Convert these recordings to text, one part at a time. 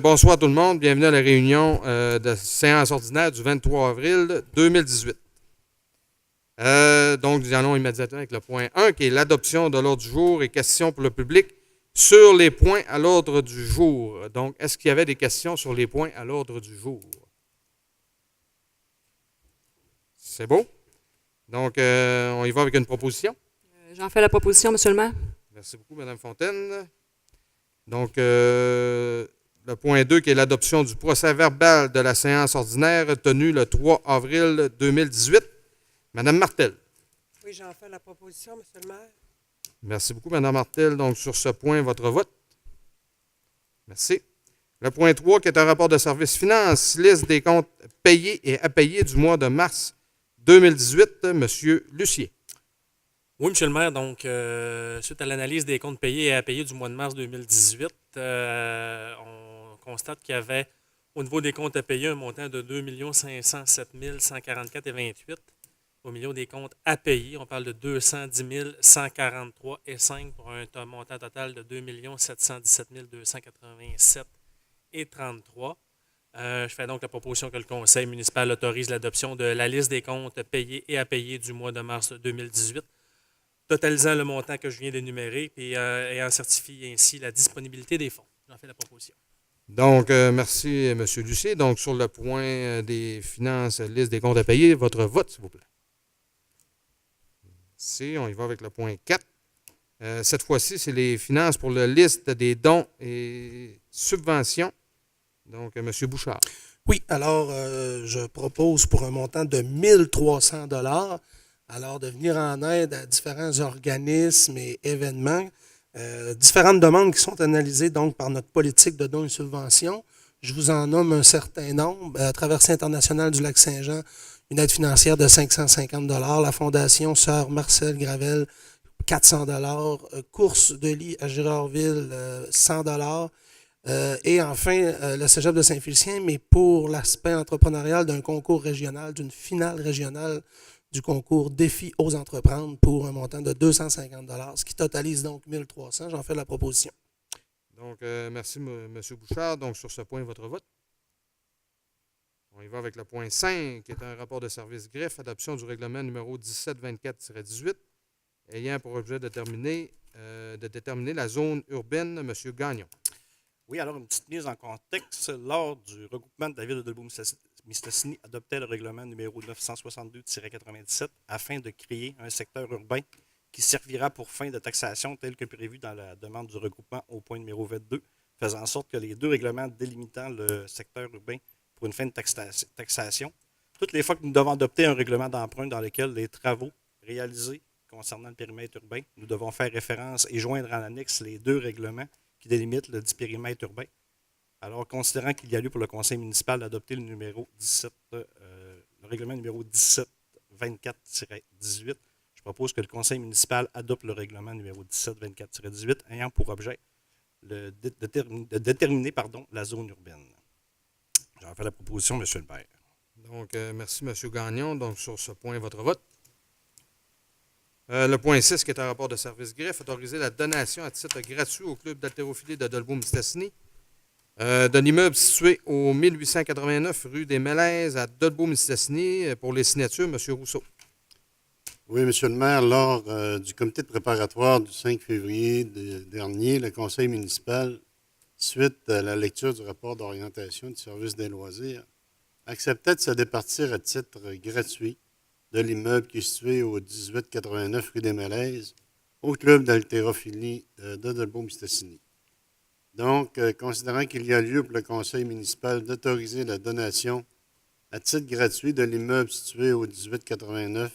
Bonsoir tout le monde, bienvenue à la réunion de séance ordinaire du 23 avril 2018. Donc, nous allons immédiatement avec le point 1, qui est l'adoption de l'ordre du jour et questions pour le public sur les points à l'ordre du jour. Donc, est-ce qu'il y avait des questions sur les points à l'ordre du jour? C'est beau? Donc, on y va avec une proposition. J'en fais la proposition, Monsieur le maire. Merci beaucoup, Mme Fontaine. Donc, le point 2, qui est l'adoption du procès-verbal de la séance ordinaire tenue le 3 avril 2018. Madame Martel. Oui, j'en fais la proposition, Monsieur le maire. Merci beaucoup, Madame Martel. Donc, sur ce point, votre vote. Merci. Le point 3, qui est un rapport de service finance, liste des comptes payés et à payer du mois de mars 2018. Monsieur Lucier. Oui, M. le maire, donc, suite à l'analyse des comptes payés et à payer du mois de mars 2018, on constate qu'il y avait, au niveau des comptes à payer, un montant de 2 507 144,28. Au milieu des comptes à payer, on parle de 210 143,5 pour un montant total de 2 717 287,33. Je fais donc la proposition que le Conseil municipal autorise l'adoption de la liste des comptes payés et à payer du mois de mars 2018, totalisant le montant que je viens d'énumérer et ayant certifié ainsi la disponibilité des fonds. J'en fais la proposition. Donc, merci, M. Lucier. Donc, sur le point des finances, liste des comptes à payer, votre vote, s'il vous plaît. Merci. On y va avec le point 4. Cette fois-ci, c'est les finances pour la liste des dons et subventions. Donc, M. Bouchard. Oui, alors je propose pour un montant de 1300 $ alors de venir en aide à différents organismes et événements, différentes demandes qui sont analysées donc par notre politique de dons et subventions. Je vous en nomme un certain nombre. Traversée internationale du Lac-Saint-Jean, une aide financière de 550 $. La Fondation Sœur Marcel Gravel, 400 $. Course de lit à Girardville, 100 $. Et enfin, le Cégep de Saint-Félicien, mais pour l'aspect entrepreneurial d'un concours régional, d'une finale régionale du concours Défi aux entreprendre pour un montant de 250 $, ce qui totalise donc 1300. J'en fais la proposition. Donc, merci, M. Bouchard. Donc, sur ce point, votre vote. On y va avec le point 5, qui est un rapport de service greffe, adoption du règlement numéro 1724-18, ayant pour objet de déterminer la zone urbaine. M. Gagnon. Oui, alors une petite mise en contexte. Lors du regroupement de la ville de Debout-Mistassini adoptait le règlement numéro 962-97 afin de créer un secteur urbain qui servira pour fin de taxation tel que prévu dans la demande du regroupement au point numéro 22, faisant en sorte que les deux règlements délimitant le secteur urbain pour une fin de taxation, toutes les fois que nous devons adopter un règlement d'emprunt dans lequel les travaux réalisés concernant le périmètre urbain, nous devons faire référence et joindre en annexe les deux règlements qui délimitent le dit périmètre urbain. Alors, considérant qu'il y a lieu pour le conseil municipal d'adopter le règlement numéro 1724-18, je propose que le conseil municipal adopte le règlement numéro 1724-18 ayant pour objet de déterminer la zone urbaine. J'en fais la proposition, M. le maire. Donc, merci, M. Gagnon. Donc, sur ce point, votre vote. Le point 6, qui est un rapport de service greffe, autoriser la donation à titre gratuit au club d'haltérophilie de Dolbeau-Mistassini d'un immeuble situé au 1889 rue des Mélèzes à Dolbeau-Mistassini. Pour les signatures, M. Rousseau. Oui, M. le maire, lors du comité de préparatoire du 5 février dernier, le conseil municipal, suite à la lecture du rapport d'orientation du service des loisirs, acceptait de se départir à titre gratuit de l'immeuble qui est situé au 1889 rue des Mélèzes, au club d'haltérophilie de Dolbeau-Mistassini. Donc, considérant qu'il y a lieu pour le conseil municipal d'autoriser la donation à titre gratuit de l'immeuble situé au 1889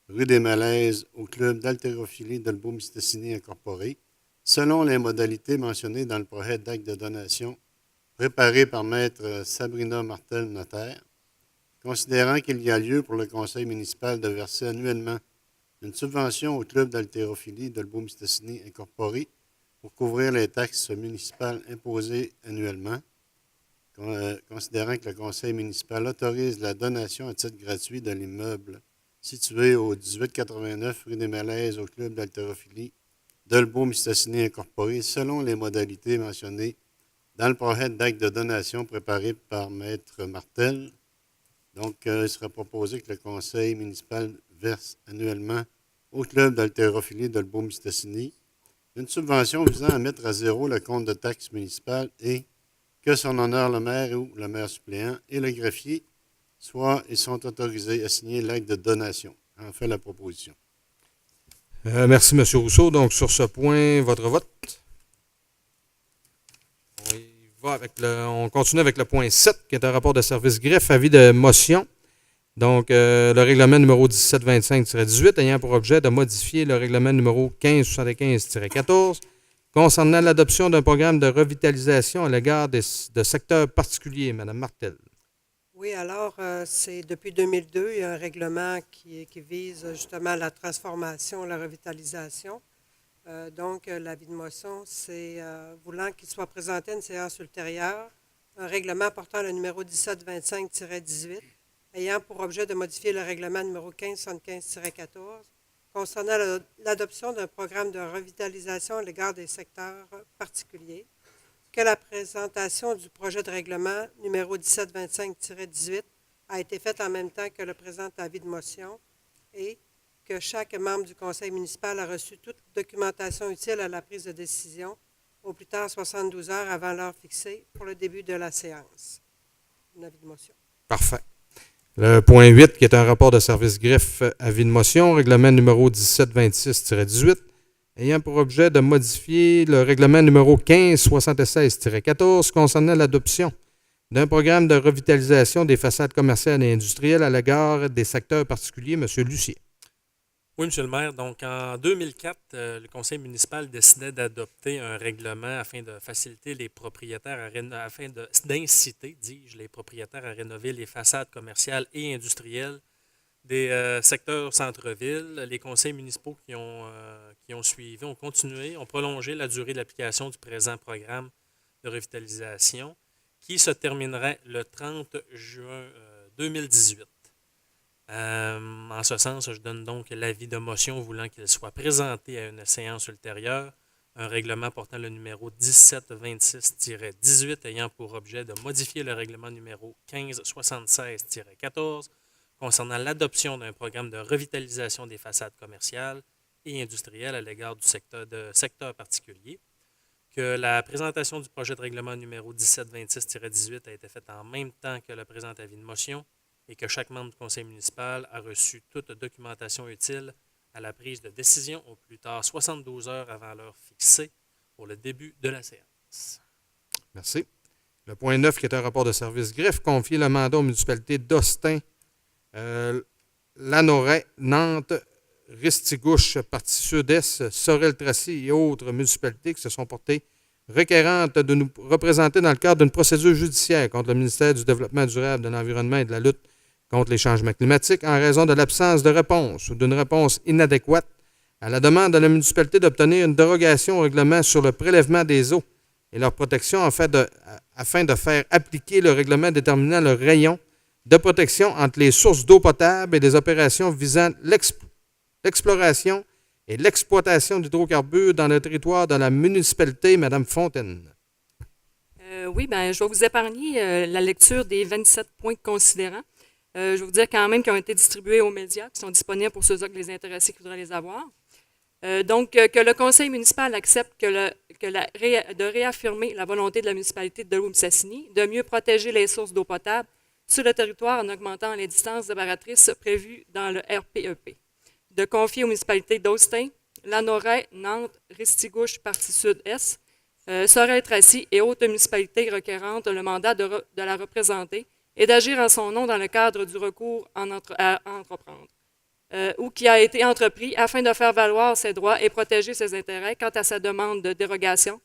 rue des Mélèzes, au club d'haltérophilie de Dolbeau-Mistassini incorporé, selon les modalités mentionnées dans le projet d'acte de donation préparé par Maître Sabrina Martel, notaire, considérant qu'il y a lieu pour le conseil municipal de verser annuellement une subvention au club d'haltérophilie de Dolbeau-Mistassini incorporé pour couvrir les taxes municipales imposées annuellement, considérant que le conseil municipal autorise la donation à titre gratuit de l'immeuble situé au 1889 rue des Mélèzes au club d'haltérophilie Dolbeau-Mistassini incorporé selon les modalités mentionnées dans le projet d'acte de donation préparé par Maître Martel. Donc, il sera proposé que le conseil municipal verse annuellement au club d'haltérophilie de Lebaume-Mistassini une subvention visant à mettre à zéro le compte de taxes municipales et que son honneur le maire ou le maire suppléant et le greffier soient et sont autorisés à signer l'acte de donation. En fait, la proposition. Merci, M. Rousseau. Donc, sur ce point, votre vote. On continue avec le point 7, qui est un rapport de service greffe, avis de motion. Donc, le règlement numéro 1725-18 ayant pour objet de modifier le règlement numéro 1575-14 concernant l'adoption d'un programme de revitalisation à l'égard de secteurs particuliers. Mme Martel. Oui, alors, c'est depuis 2002, il y a un règlement qui vise justement la transformation, la revitalisation. Donc, l'avis de motion, c'est voulant qu'il soit présenté à une séance ultérieure, un règlement portant le numéro 1725-18, ayant pour objet de modifier le règlement numéro 1575-14, concernant l'adoption d'un programme de revitalisation à l'égard des secteurs particuliers, que la présentation du projet de règlement numéro 1725-18 a été faite en même temps que le présent avis de motion et que chaque membre du conseil municipal a reçu toute documentation utile à la prise de décision au plus tard 72 heures avant l'heure fixée pour le début de la séance. Un avis de motion. Parfait. Le point 8, qui est un rapport de service greffe, avis de motion, règlement numéro 1726-18, ayant pour objet de modifier le règlement numéro 1576-14 concernant l'adoption d'un programme de revitalisation des façades commerciales et industrielles à l'égard des secteurs particuliers. M. Lucier. Oui, M. le maire. Donc, en 2004, le conseil municipal décidait d'adopter un règlement afin de faciliter les propriétaires, afin d'inciter, dis-je, les propriétaires à rénover les façades commerciales et industrielles des secteurs centre-ville. Les conseils municipaux qui ont suivi ont continué, ont prolongé la durée d'application du présent programme de revitalisation qui se terminerait le 30 juin 2018. En ce sens, je donne donc l'avis de motion voulant qu'il soit présenté à une séance ultérieure un règlement portant le numéro 1726-18 ayant pour objet de modifier le règlement numéro 1576-14 concernant l'adoption d'un programme de revitalisation des façades commerciales et industrielles à l'égard du secteur particulier, que la présentation du projet de règlement numéro 1726-18 a été faite en même temps que le présent avis de motion et que chaque membre du conseil municipal a reçu toute documentation utile à la prise de décision au plus tard 72 heures avant l'heure fixée pour le début de la séance. Merci. Le point 9, qui est un rapport de service greffe, confier le mandat aux municipalités d'Austin, Lanoret, Nantes, Ristigouche, partie sud-est, Sorel-Tracy et autres municipalités qui se sont portées requérantes de nous représenter dans le cadre d'une procédure judiciaire contre le ministère du Développement durable, de l'Environnement et de la lutte contre les changements climatiques en raison de l'absence de réponse ou d'une réponse inadéquate à la demande de la municipalité d'obtenir une dérogation au règlement sur le prélèvement des eaux et leur protection afin de faire appliquer le règlement déterminant le rayon de protection entre les sources d'eau potable et des opérations visant l'exploration et l'exploitation d'hydrocarbures dans le territoire de la municipalité. Mme Fontaine. Oui, bien, je vais vous épargner la lecture des 27 points considérants. Je vais vous dire quand même qu'ils ont été distribués aux médias, qui sont disponibles pour ceux qui les intéressés qui voudraient les avoir. Donc, que le conseil municipal accepte de réaffirmer la volonté de la municipalité de Lebaume-Mistassini de mieux protéger les sources d'eau potable sur le territoire en augmentant les distances déparatrices prévues dans le RPEP. De confier aux municipalités d'Austin, Lanoret, Nantes, Ristigouche, partie sud-est, Sorel-Tracy et autres municipalités requérantes le mandat de la représenter et d'agir en son nom dans le cadre du recours à entreprendre, ou qui a été entrepris afin de faire valoir ses droits et protéger ses intérêts quant à sa demande de dérogation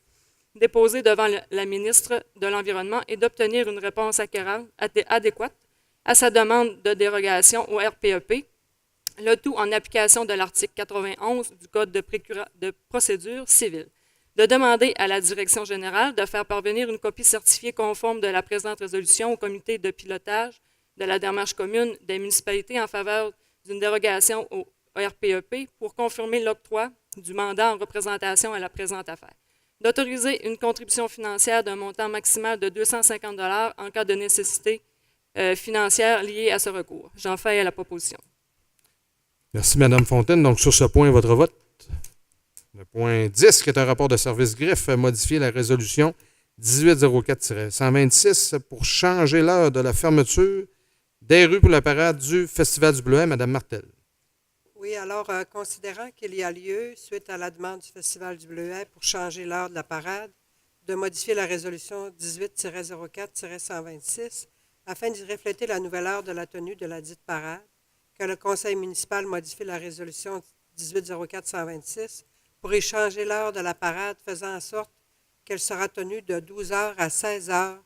déposée devant la ministre de l'Environnement et d'obtenir une réponse adéquate à sa demande de dérogation au RPEP, le tout en application de l'article 91 du Code de procédure civile. De demander à la Direction générale de faire parvenir une copie certifiée conforme de la présente résolution au comité de pilotage de la démarche commune des municipalités en faveur d'une dérogation au RPEP pour confirmer l'octroi du mandat en représentation à la présente affaire. d'autoriser une contribution financière d'un montant maximal de 250 en cas de nécessité financière liée à ce recours. J'en fais la proposition. Merci, Mme Fontaine. Donc, sur ce point, votre vote. Le point 10, qui est un rapport de service greffe, modifier la résolution 1804-126 pour changer l'heure de la fermeture des rues pour la parade du Festival du Bleuet. Mme Martel. Oui, alors, considérant qu'il y a lieu, suite à la demande du Festival du Bleuet pour changer l'heure de la parade, de modifier la résolution 18-04-126 afin d'y refléter la nouvelle heure de la tenue de la dite parade, que le Conseil municipal modifie la résolution 18-04-126 pour y changer l'heure de la parade, faisant en sorte qu'elle sera tenue de 12 h à 16 h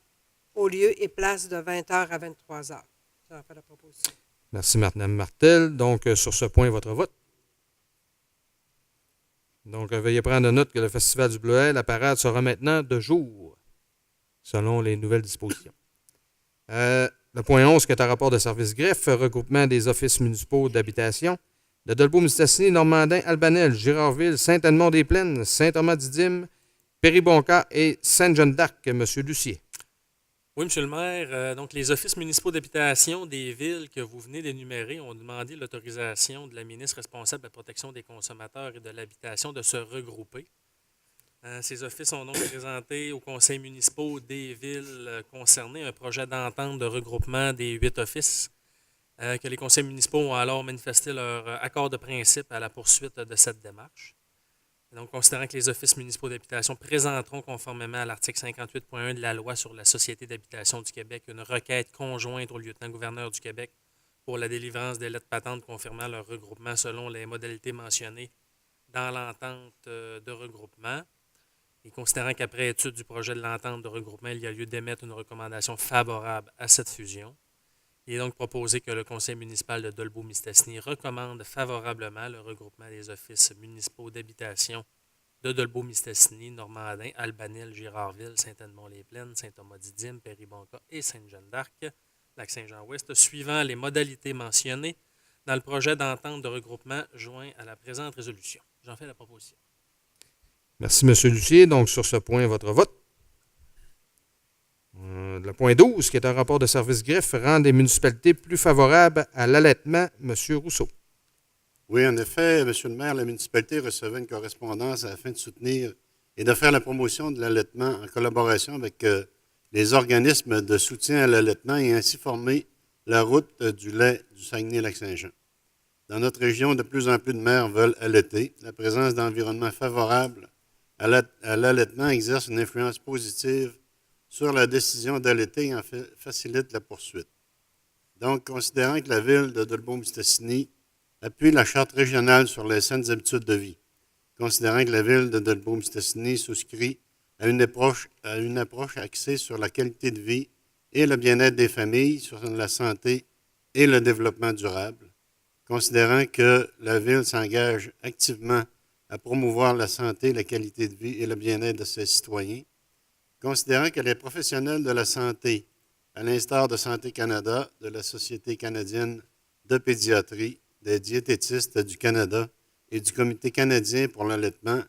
au lieu et place de 20 h à 23 h. J'en fais la proposition. Merci, Mme Martel. Donc, sur ce point, votre vote. Donc, veuillez prendre note que le Festival du Bleuet, la parade sera maintenant de jour, selon les nouvelles dispositions. Le point 11, qui est un rapport de service greffe, regroupement des offices municipaux d'habitation de Dolbeau-Mistassini, Normandin, Albanel, Girardville, Saint-Edmond-des-Plaines, Saint-Thomas-Didyme, Péribonka et Sainte-Jeanne-d'Arc. M. Lucier. Oui, M. le maire. Donc, les offices municipaux d'habitation des villes que vous venez d'énumérer ont demandé l'autorisation de la ministre responsable de la protection des consommateurs et de l'habitation de se regrouper. Ces offices ont donc présenté aux conseils municipaux des villes concernées un projet d'entente de regroupement des 8 offices que les conseils municipaux ont alors manifesté leur accord de principe à la poursuite de cette démarche. Donc, considérant que les offices municipaux d'habitation présenteront conformément à l'article 58.1 de la loi sur la Société d'habitation du Québec une requête conjointe au lieutenant-gouverneur du Québec pour la délivrance des lettres patentes confirmant leur regroupement selon les modalités mentionnées dans l'entente de regroupement, et considérant qu'après étude du projet de l'entente de regroupement, il y a lieu d'émettre une recommandation favorable à cette fusion, il est donc proposé que le conseil municipal de Dolbeau-Mistassini recommande favorablement le regroupement des offices municipaux d'habitation de Dolbeau-Mistassini, Normandin, Albanel, Girardville, Saint-Edmond-les-Plaines, Saint-Thomas-Didyme, Péribonka et Sainte-Jeanne-d'Arc, Lac-Saint-Jean-Ouest, suivant les modalités mentionnées dans le projet d'entente de regroupement joint à la présente résolution. J'en fais la proposition. Merci, M. Lucier. Donc, sur ce point, votre vote. Le point 12, qui est un rapport de service greffe, rend les municipalités plus favorables à l'allaitement. M. Rousseau. Oui, en effet, M. le maire, la municipalité recevait une correspondance afin de soutenir et de faire la promotion de l'allaitement en collaboration avec les organismes de soutien à l'allaitement et ainsi former la route du lait du Saguenay-Lac-Saint-Jean. Dans notre région, de plus en plus de mères veulent allaiter. La présence d'environnements favorables à l'allaitement exerce une influence positive sur la décision d'allaiter et en facilite la poursuite. Donc, considérant que la Ville de Dolbeau-Mistassini appuie la Charte régionale sur les saines habitudes de vie, considérant que la Ville de Dolbeau-Mistassini souscrit à une approche axée sur la qualité de vie et le bien-être des familles, sur la santé et le développement durable, considérant que la Ville s'engage activement à promouvoir la santé, la qualité de vie et le bien-être de ses citoyens, considérant que les professionnels de la santé, à l'instar de Santé Canada, de la Société canadienne de pédiatrie, des diététistes du Canada et du Comité canadien pour l'allaitement,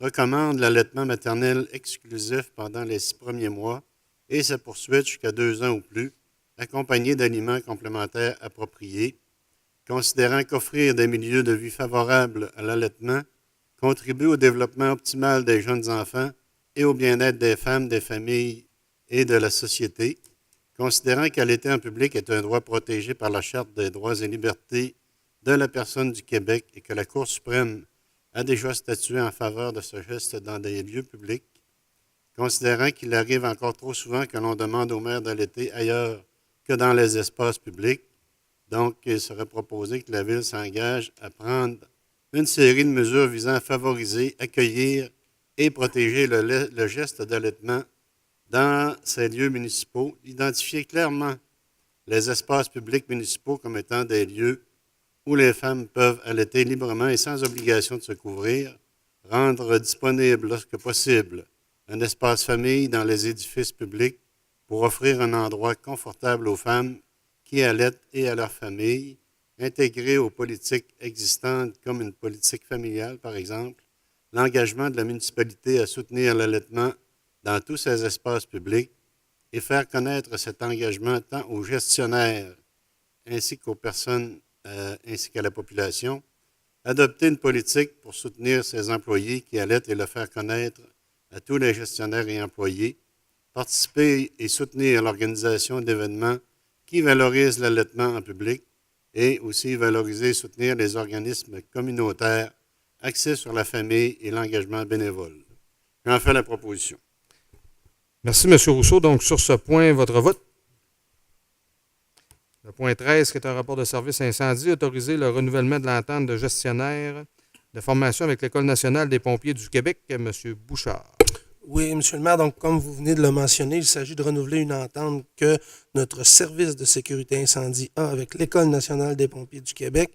recommandent l'allaitement maternel exclusif pendant les 6 premiers mois et sa poursuite jusqu'à 2 ans ou plus, accompagné d'aliments complémentaires appropriés, considérant qu'offrir des milieux de vie favorables à l'allaitement contribue au développement optimal des jeunes enfants et au bien-être des femmes, des familles et de la société, considérant qu'allaiter en public est un droit protégé par la Charte des droits et libertés de la personne du Québec et que la Cour suprême a déjà statué en faveur de ce geste dans des lieux publics, considérant qu'il arrive encore trop souvent que l'on demande aux mères d'allaiter ailleurs que dans les espaces publics. Donc, il serait proposé que la Ville s'engage à prendre une série de mesures visant à favoriser, accueillir et protéger le geste d'allaitement dans ces lieux municipaux, identifier clairement les espaces publics municipaux comme étant des lieux où les femmes peuvent allaiter librement et sans obligation de se couvrir, rendre disponible, lorsque possible, un espace famille dans les édifices publics pour offrir un endroit confortable aux femmes qui allaitent et à leurs familles, intégrer aux politiques existantes comme une politique familiale, par exemple, l'engagement de la municipalité à soutenir l'allaitement dans tous ses espaces publics et faire connaître cet engagement tant aux gestionnaires ainsi qu'aux personnes ainsi qu'à la population. Adopter une politique pour soutenir ses employés qui allaitent et le faire connaître à tous les gestionnaires et employés. Participer et soutenir l'organisation d'événements qui valorisent l'allaitement en public et aussi valoriser et soutenir les organismes communautaires axés sur la famille et l'engagement bénévole. J'en fais la proposition. Merci, M. Rousseau. Donc, sur ce point, votre vote. Le point 13, qui est un rapport de service incendie, autoriser le renouvellement de l'entente de gestionnaire de formation avec l'École nationale des pompiers du Québec, M. Bouchard. Oui, M. le maire, donc comme vous venez de le mentionner, il s'agit de renouveler une entente que notre service de sécurité incendie a avec l'École nationale des pompiers du Québec.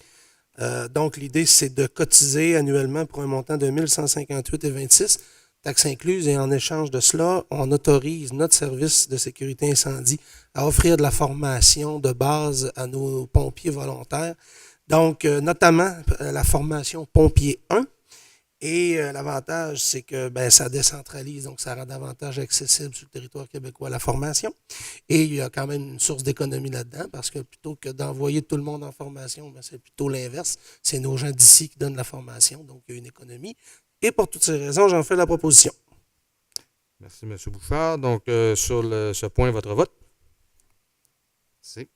Donc, l'idée, c'est de cotiser annuellement pour un montant de 1 158,26 taxes incluses, et en échange de cela, on autorise notre service de sécurité incendie à offrir de la formation de base à nos pompiers volontaires. Donc, notamment la formation pompier 1. Et l'avantage, c'est que ça décentralise, donc ça rend davantage accessible sur le territoire québécois la formation. Et il y a quand même une source d'économie là-dedans, parce que plutôt que d'envoyer tout le monde en formation, c'est plutôt l'inverse. C'est nos gens d'ici qui donnent la formation, donc il y a une économie. Et pour toutes ces raisons, j'en fais la proposition. Merci, M. Bouchard. Donc, sur ce point, votre vote. Merci.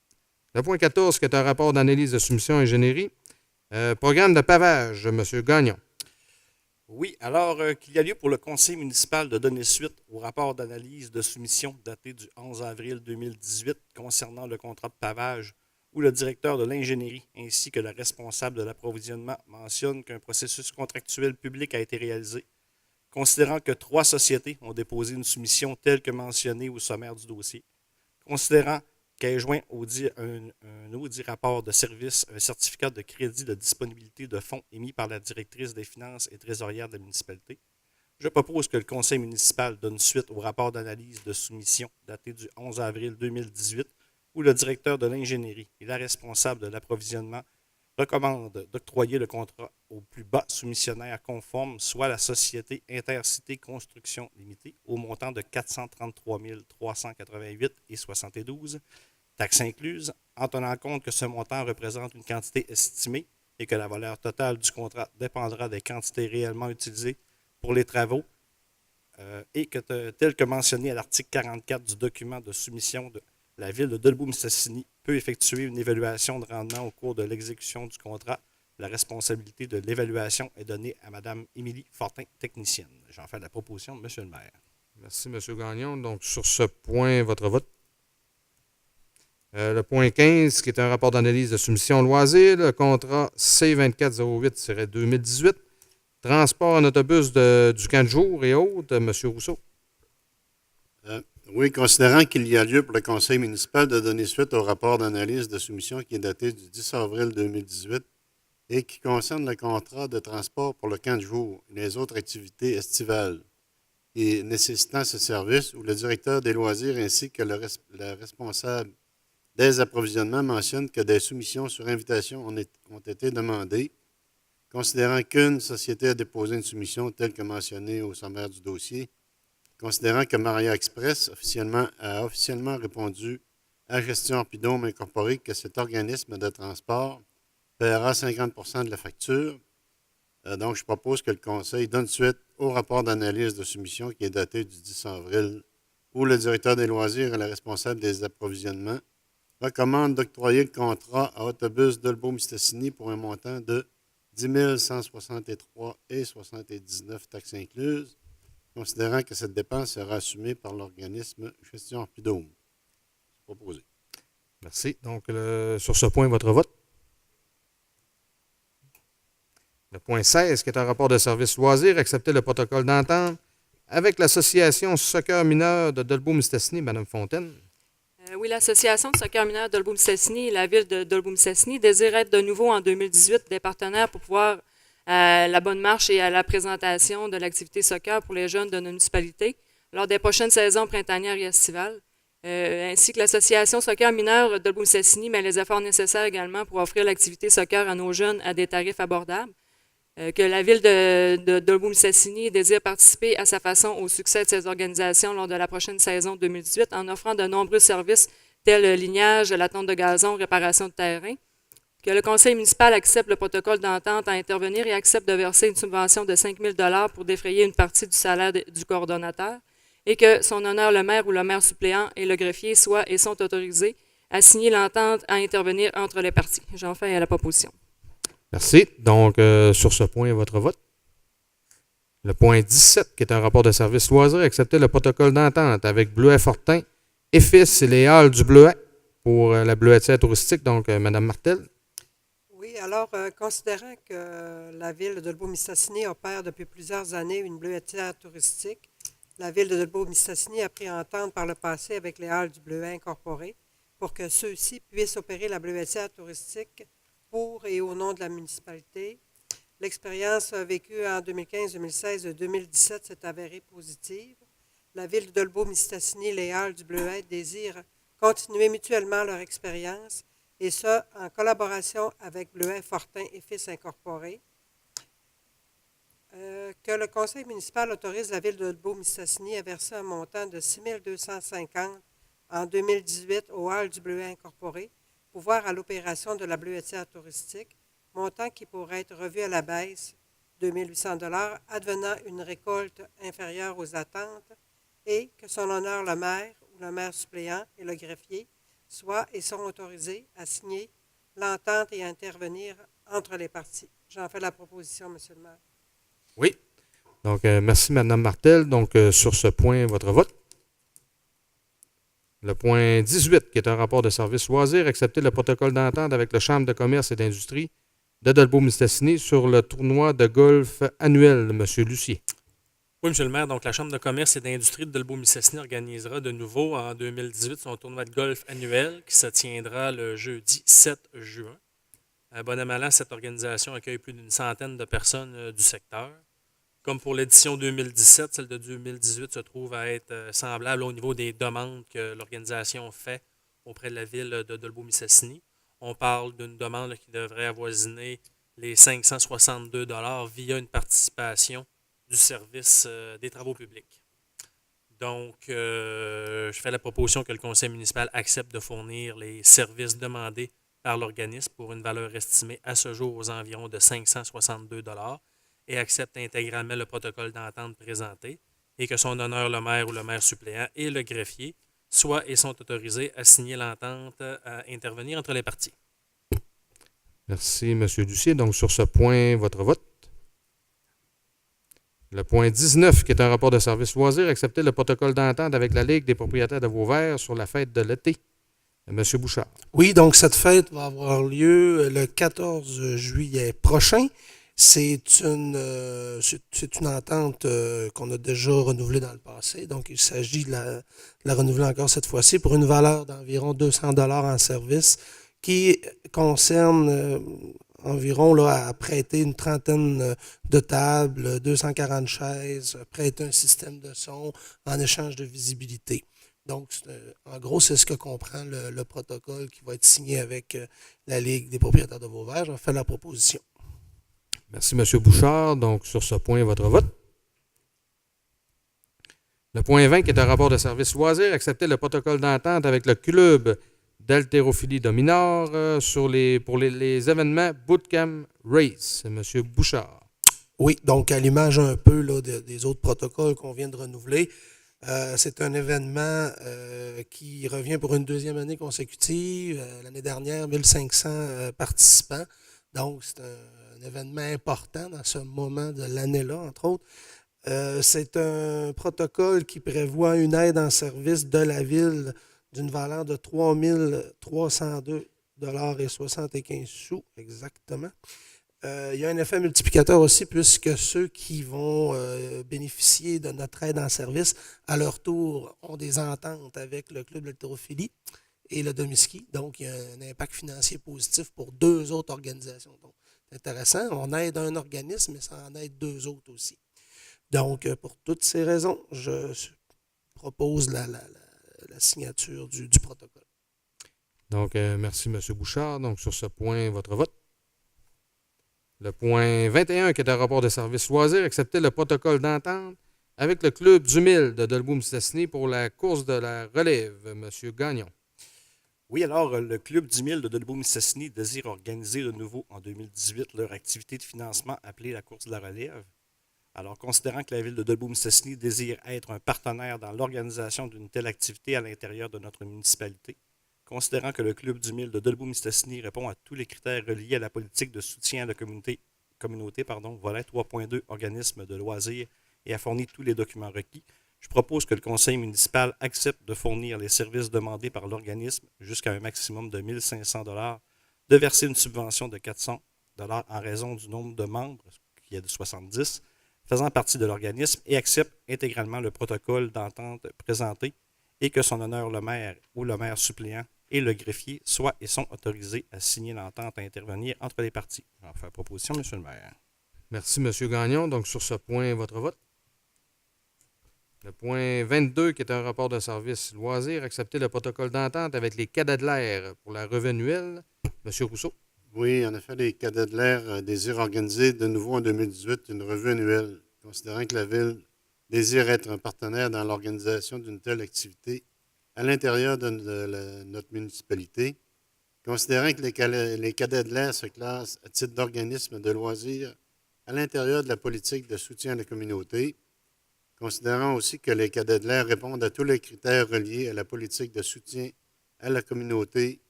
Le point 14, qui est un rapport d'analyse de soumission ingénierie. Programme de pavage, M. Gagnon. Oui, alors qu'il y a lieu pour le conseil municipal de donner suite au rapport d'analyse de soumission daté du 11 avril 2018 concernant le contrat de pavage, où le directeur de l'ingénierie ainsi que le responsable de l'approvisionnement mentionnent qu'un processus contractuel public a été réalisé, considérant que 3 sociétés ont déposé une soumission telle que mentionnée au sommaire du dossier, considérant qu'est joint un audit rapport de service, un certificat de crédit de disponibilité de fonds émis par la directrice des finances et trésorière de la municipalité. Je propose que le conseil municipal donne suite au rapport d'analyse de soumission daté du 11 avril 2018, où le directeur de l'ingénierie et la responsable de l'approvisionnement recommandent d'octroyer le contrat au plus bas soumissionnaire conforme, soit la société Intercité Construction Limitée, au montant de 433 388,72 taxes incluses, en tenant compte que ce montant représente une quantité estimée et que la valeur totale du contrat dépendra des quantités réellement utilisées pour les travaux et que, tel que mentionné à l'article 44 du document de soumission de la Ville de Dolbeau-Mistassini peut effectuer une évaluation de rendement au cours de l'exécution du contrat. La responsabilité de l'évaluation est donnée à Mme Émilie Fortin, technicienne. J'en fais la proposition de M. le maire. Merci, M. Gagnon. Donc, sur ce point, votre vote. Le point 15, qui est un rapport d'analyse de soumission loisir, le contrat C2408-2018, transport en autobus du camp de jour et autres, M. Rousseau. Oui, considérant qu'il y a lieu pour le conseil municipal de donner suite au rapport d'analyse de soumission qui est daté du 10 avril 2018 et qui concerne le contrat de transport pour le camp de jour et les autres activités estivales et nécessitant ce service, où le directeur des loisirs ainsi que le responsable des approvisionnements mentionnent que des soumissions sur invitation ont été demandées, considérant qu'une société a déposé une soumission telle que mentionnée au sommaire du dossier, considérant que Maria Express a officiellement répondu à Gestion Orpidome Incorporée que cet organisme de transport paiera 50 de la facture. Donc, je propose que le Conseil donne suite au rapport d'analyse de soumission qui est daté du 10 avril, où le directeur des loisirs et le responsable des approvisionnements recommandent d'octroyer le contrat à Autobus Dolbeau-Mistassini pour un montant de 10 163,79 taxes incluses, considérant que cette dépense sera assumée par l'organisme Gestion Orpidome. C'est proposé. Merci. Donc, sur ce point, votre vote. Le point 16, qui est un rapport de service loisir, accepter le protocole d'entente avec l'Association soccer mineur de Dolbeau-Mistassini, Mme Fontaine. Oui, l'Association de soccer mineur de Dolbeau-Mistassini et la Ville de Dolbeau-Mistassini désirent être de nouveau en 2018 des partenaires pour pouvoir à la bonne marche et à la présentation de l'activité soccer pour les jeunes de nos municipalités lors des prochaines saisons printanières et estivales, ainsi que l'Association soccer mineur de Dolbeau-Mistassini met les efforts nécessaires également pour offrir l'activité soccer à nos jeunes à des tarifs abordables. Que la ville de Dolbeau-Mistassini désire participer à sa façon au succès de ces organisations lors de la prochaine saison 2018 en offrant de nombreux services tels le lignage, la tonte de gazon, réparation de terrain. Que le conseil municipal accepte le protocole d'entente à intervenir et accepte de verser une subvention de 5 000 $ pour défrayer une partie du salaire du coordonnateur et que son honneur le maire ou le maire suppléant et le greffier soient et sont autorisés à signer l'entente à intervenir entre les parties. J'en fais à la proposition. Merci. Donc, sur ce point, votre vote. Le point 17, qui est un rapport de service loisirs, accepter le protocole d'entente avec Bleuet-Fortin, EFIS et les Halles du Bleuet pour la bleuetière touristique. Donc, Mme Martel. Oui, alors, considérant que la ville de Dolbeau-Mistassini opère depuis plusieurs années une bleuetière touristique, la ville de Dolbeau-Mistassini a pris entente par le passé avec les Halles du Bleuet incorporées pour que ceux-ci puissent opérer la bleuetière touristique pour et au nom de la municipalité. L'expérience vécue en 2015, 2016 et 2017 s'est avérée positive. La ville de Dolbeau-Mistassini et les Halles du Bleuet désirent continuer mutuellement leur expérience, et ce, en collaboration avec Bleuet-Fortin et Fils Incorporés. Que le conseil municipal autorise la ville de Dolbeau-Mistassini à verser un montant de 6 250 en 2018 aux Halles du Bleuet Incorporé, pouvoir à l'opération de la bleuetière touristique, montant qui pourrait être revu à la baisse, 2 800 $ advenant une récolte inférieure aux attentes, et que son honneur le maire ou le maire suppléant et le greffier soient et sont autorisés à signer l'entente et à intervenir entre les parties. J'en fais la proposition, M. le maire. Oui. Donc, merci, Mme Martel. Donc, sur ce point, votre vote. Le point 18, qui est un rapport de service loisirs, accepter le protocole d'entente avec la Chambre de commerce et d'industrie de Dolbeau-Mistassini sur le tournoi de golf annuel, M. Lucier. Oui, M. le maire. Donc, la Chambre de commerce et d'industrie de Dolbeau-Mistassini organisera de nouveau en 2018 son tournoi de golf annuel qui se tiendra le jeudi 7 juin. Bon an, mal an, cette organisation accueille plus d'une centaine de personnes du secteur. Comme pour l'édition 2017, celle de 2018 se trouve à être semblable au niveau des demandes que l'organisation fait auprès de la ville de Dolbeau-Mistassini. On parle d'une demande qui devrait avoisiner les 562 $ via une participation du service des travaux publics. Donc, je fais la proposition que le conseil municipal accepte de fournir les services demandés par l'organisme pour une valeur estimée à ce jour aux environs de 562 $ et accepte intégralement le protocole d'entente présenté et que son honneur le maire ou le maire suppléant et le greffier soient et sont autorisés à signer l'entente à intervenir entre les parties. Merci, M. Lucier. Donc, sur ce point, votre vote. Le point 19, qui est un rapport de service loisirs, accepter le protocole d'entente avec la Ligue des propriétaires de Vauvert sur la fête de l'été. M. Bouchard. Oui, donc cette fête va avoir lieu le 14 juillet prochain. C'est une entente qu'on a déjà renouvelée dans le passé. Donc, il s'agit de la renouveler encore cette fois-ci pour une valeur d'environ 200 $ en service qui concerne environ là, à prêter une trentaine de tables, 240 chaises, prêter un système de son en échange de visibilité. Donc, en gros, c'est ce que comprend le protocole qui va être signé avec la Ligue des propriétaires de Vauvert. J'en fais la proposition. Merci, M. Bouchard. Donc, sur ce point, votre vote. Le point 20, qui est un rapport de service loisirs, accepter le protocole d'entente avec le club d'haltérophilie de mineurs pour les événements Bootcamp Race. M. Bouchard. Oui, donc à l'image un peu là, des autres protocoles qu'on vient de renouveler, c'est un événement qui revient pour une deuxième année consécutive. L'année dernière, 1500 participants. Donc, c'est un événement important dans ce moment de l'année-là, entre autres. C'est un protocole qui prévoit une aide en service de la ville d'une valeur de 3 302 $ et 75 sous exactement. Il y a un effet multiplicateur aussi, puisque ceux qui vont bénéficier de notre aide en service, à leur tour, ont des ententes avec le club d'haltérophilie et le demi-ski. Donc, il y a un impact financier positif pour deux autres organisations. Donc, c'est intéressant. On aide un organisme, mais ça en aide deux autres aussi. Donc, pour toutes ces raisons, je propose la signature du protocole. Donc, merci, M. Bouchard. Donc, sur ce point, votre vote. Le point 21, qui est un rapport de service loisirs, accepter le protocole d'entente avec le club du Mille de Dolbeau-Mistassini pour la course de la relève. Monsieur Gagnon. Oui, alors, le Club du Mille de Dolbeau-Mistassini désire organiser de nouveau en 2018 leur activité de financement appelée la course de la relève. Alors, considérant que la ville de Dolbeau-Mistassini désire être un partenaire dans l'organisation d'une telle activité à l'intérieur de notre municipalité, considérant que le Club du Mille de Dolbeau-Mistassini répond à tous les critères reliés à la politique de soutien à la communauté, volet 3.2, organisme de loisirs, et a fourni tous les documents requis, je propose que le conseil municipal accepte de fournir les services demandés par l'organisme jusqu'à un maximum de 1 500 $, de verser une subvention de 400 $ en raison du nombre de membres, qui est de 70, faisant partie de l'organisme, et accepte intégralement le protocole d'entente présenté et que son honneur le maire ou le maire suppléant et le greffier soient et sont autorisés à signer l'entente à intervenir entre les parties. J'en fais la proposition, M. le maire. Merci, M. Gagnon. Donc, sur ce point, votre vote. Le point 22, qui est un rapport de service loisirs, accepter le protocole d'entente avec les cadets de l'air pour la revue annuelle. M. Rousseau. Oui, en effet, les cadets de l'air désirent organiser de nouveau en 2018 une revue annuelle, considérant que la Ville désire être un partenaire dans l'organisation d'une telle activité à l'intérieur de notre municipalité, considérant que les cadets de l'air se classent à titre d'organisme de loisirs à l'intérieur de la politique de soutien à la communauté, considérant aussi que les cadets de l'air répondent à tous les critères reliés à la politique de soutien à la communauté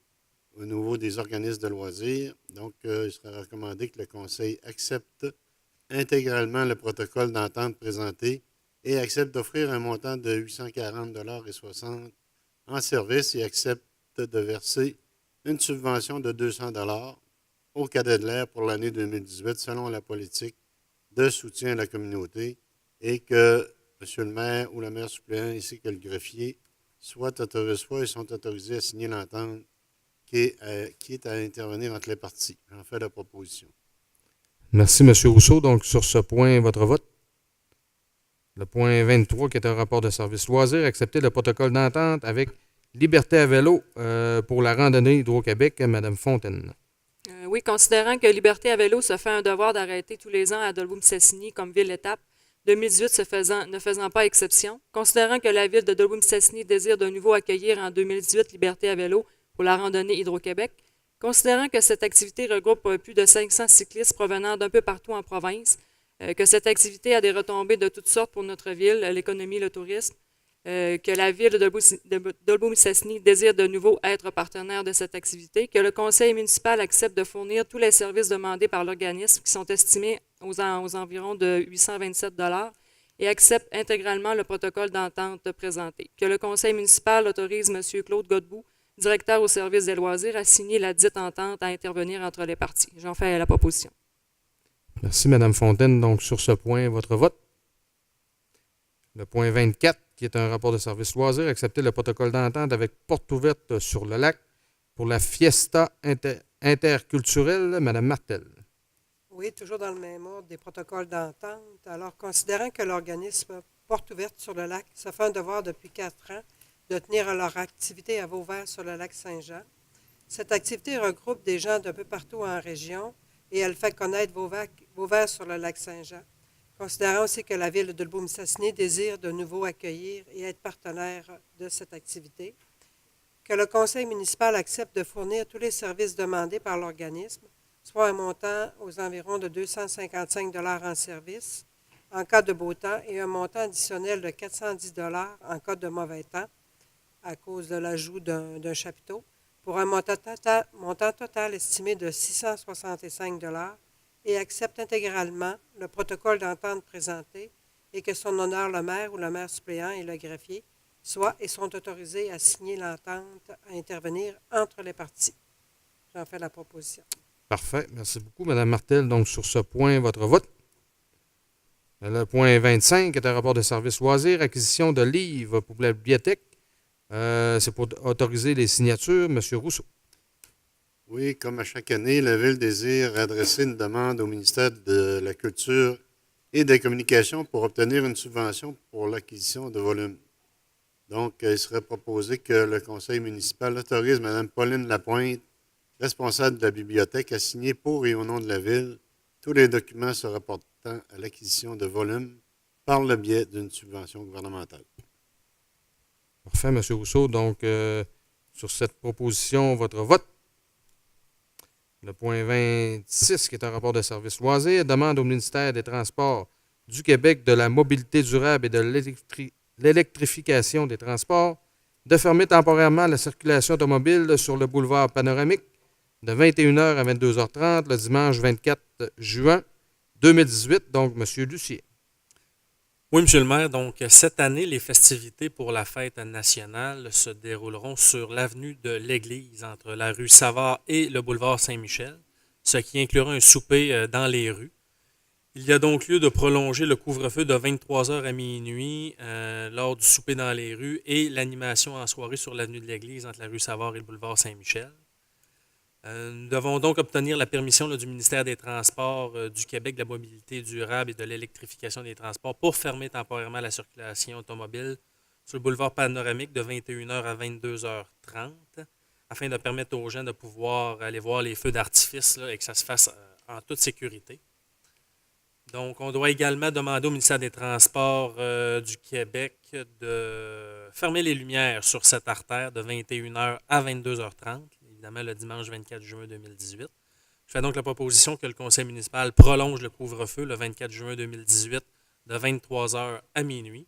au niveau des organismes de loisirs. Donc, il serait recommandé que le Conseil accepte intégralement le protocole d'entente présenté et accepte d'offrir un montant de 840,60 $ en service et accepte de verser une subvention de 200 $ aux cadets de l'air pour l'année 2018 selon la politique de soutien à la communauté et que M. le maire ou le maire suppléant ainsi que le greffier ils sont autorisés à signer l'entente qui est à intervenir entre les parties. J'en fais la proposition. Merci, M. Rousseau. Donc, sur ce point, votre vote. Le point 23, qui est un rapport de service loisirs, accepter le protocole d'entente avec Liberté à vélo pour la randonnée Hydro-Québec, Mme Fontaine. Oui, considérant que Liberté à vélo se fait un devoir d'arrêter tous les ans à Dolbeau-Mistassini comme ville-étape, 2018 ne faisant pas exception, considérant que la ville de Dolbeau-Mistassini désire de nouveau accueillir en 2018 Liberté à vélo pour la randonnée Hydro-Québec, considérant que cette activité regroupe plus de 500 cyclistes provenant d'un peu partout en province, que cette activité a des retombées de toutes sortes pour notre ville, l'économie, le tourisme, que la ville de Dolbeau-Mistassini désire de nouveau être partenaire de cette activité, que le conseil municipal accepte de fournir tous les services demandés par l'organisme qui sont estimés aux environs de 827 $ et accepte intégralement le protocole d'entente présenté, que le conseil municipal autorise M. Claude Godbout, directeur au service des loisirs, à signer la dite entente à intervenir entre les parties. J'en fais la proposition. Merci, Mme Fontaine. Donc, sur ce point, votre vote. Le point 24, qui est un rapport de service loisirs, accepter le protocole d'entente avec Porte ouverte sur le lac pour la fiesta interculturelle, Mme Martel. Oui, toujours dans le même ordre des protocoles d'entente. Alors, considérant que l'organisme Porte ouverte sur le lac se fait un devoir depuis 4 ans de tenir leur activité à Vauvert sur le lac Saint-Jean, cette activité regroupe des gens d'un peu partout en région et elle fait connaître Vauvert sur le lac Saint-Jean. Considérant aussi que la ville de Dolbeau-Mistassini désire de nouveau accueillir et être partenaire de cette activité, que le conseil municipal accepte de fournir tous les services demandés par l'organisme, soit un montant aux environs de 255 $ en service en cas de beau temps et un montant additionnel de 410 $ en cas de mauvais temps à cause de l'ajout d'un chapiteau, pour un montant total estimé de 665 $ et accepte intégralement le protocole d'entente présenté et que son honneur le maire ou le maire suppléant et le greffier soient et sont autorisés à signer l'entente à intervenir entre les parties. J'en fais la proposition. Parfait. Merci beaucoup, Mme Martel. Donc, sur ce point, votre vote. Le point 25 est un rapport de service loisirs, acquisition de livres pour la bibliothèque. C'est pour autoriser les signatures. M. Rousseau. Oui, comme à chaque année, la Ville désire adresser une demande au ministère de la Culture et des Communications pour obtenir une subvention pour l'acquisition de volumes. Donc, il serait proposé que le conseil municipal autorise Mme Pauline Lapointe, responsable de la bibliothèque, à signer pour et au nom de la Ville tous les documents se rapportant à l'acquisition de volumes par le biais d'une subvention gouvernementale. Parfait, M. Rousseau. Donc, sur cette proposition, votre vote. Le point 26, qui est un rapport de service loisirs, demande au ministère des Transports du Québec, de la mobilité durable et de l'électrification des transports de fermer temporairement la circulation automobile sur le boulevard Panoramique de 21h à 22h30 le dimanche 24 juin 2018. Donc, M. Lucier. Oui, M. le maire. Donc, cette année, les festivités pour la fête nationale se dérouleront sur l'avenue de l'Église, entre la rue Savard et le boulevard Saint-Michel, ce qui inclura un souper dans les rues. Il y a donc lieu de prolonger le couvre-feu de 23h à minuit lors du souper dans les rues et l'animation en soirée sur l'avenue de l'Église entre la rue Savard et le boulevard Saint-Michel. Nous devons donc obtenir la permission du ministère des Transports du Québec, de la mobilité durable et de l'électrification des transports pour fermer temporairement la circulation automobile sur le boulevard Panoramique de 21h à 22h30 afin de permettre aux gens de pouvoir aller voir les feux d'artifice là, et que ça se fasse en toute sécurité. Donc, on doit également demander au ministère des Transports du Québec de fermer les lumières sur cette artère de 21h à 22h30, évidemment le dimanche 24 juin 2018. Je fais donc la proposition que le conseil municipal prolonge le couvre-feu le 24 juin 2018 de 23h à minuit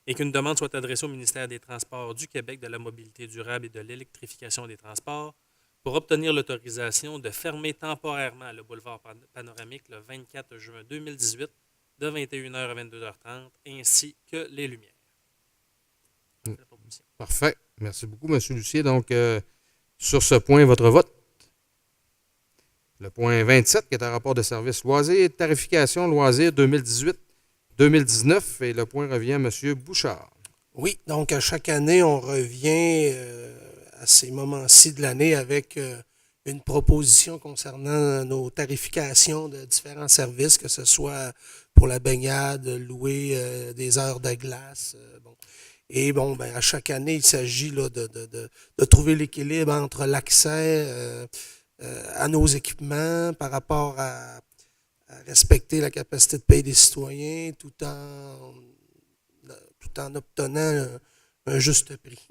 et qu'une demande soit adressée au ministère des Transports du Québec, de la mobilité durable et de l'électrification des transports pour obtenir l'autorisation de fermer temporairement le boulevard Panoramique le 24 juin 2018 de 21h à 22h30, ainsi que les lumières. C'est la proposition. Parfait. Merci beaucoup, M. Lucier. Donc, sur ce point, votre vote. Le point 27, qui est un rapport de service loisirs, tarification loisirs 2018-2019. Et le point revient à M. Bouchard. Oui, donc à chaque année, on revient à ces moments-ci de l'année avec une proposition concernant nos tarifications de différents services, que ce soit pour la baignade, louer des heures de glace. Bon. Et bon, ben, à chaque année, il s'agit là, de trouver l'équilibre entre l'accès à nos équipements par rapport à respecter la capacité de payer des citoyens tout en obtenant un juste prix.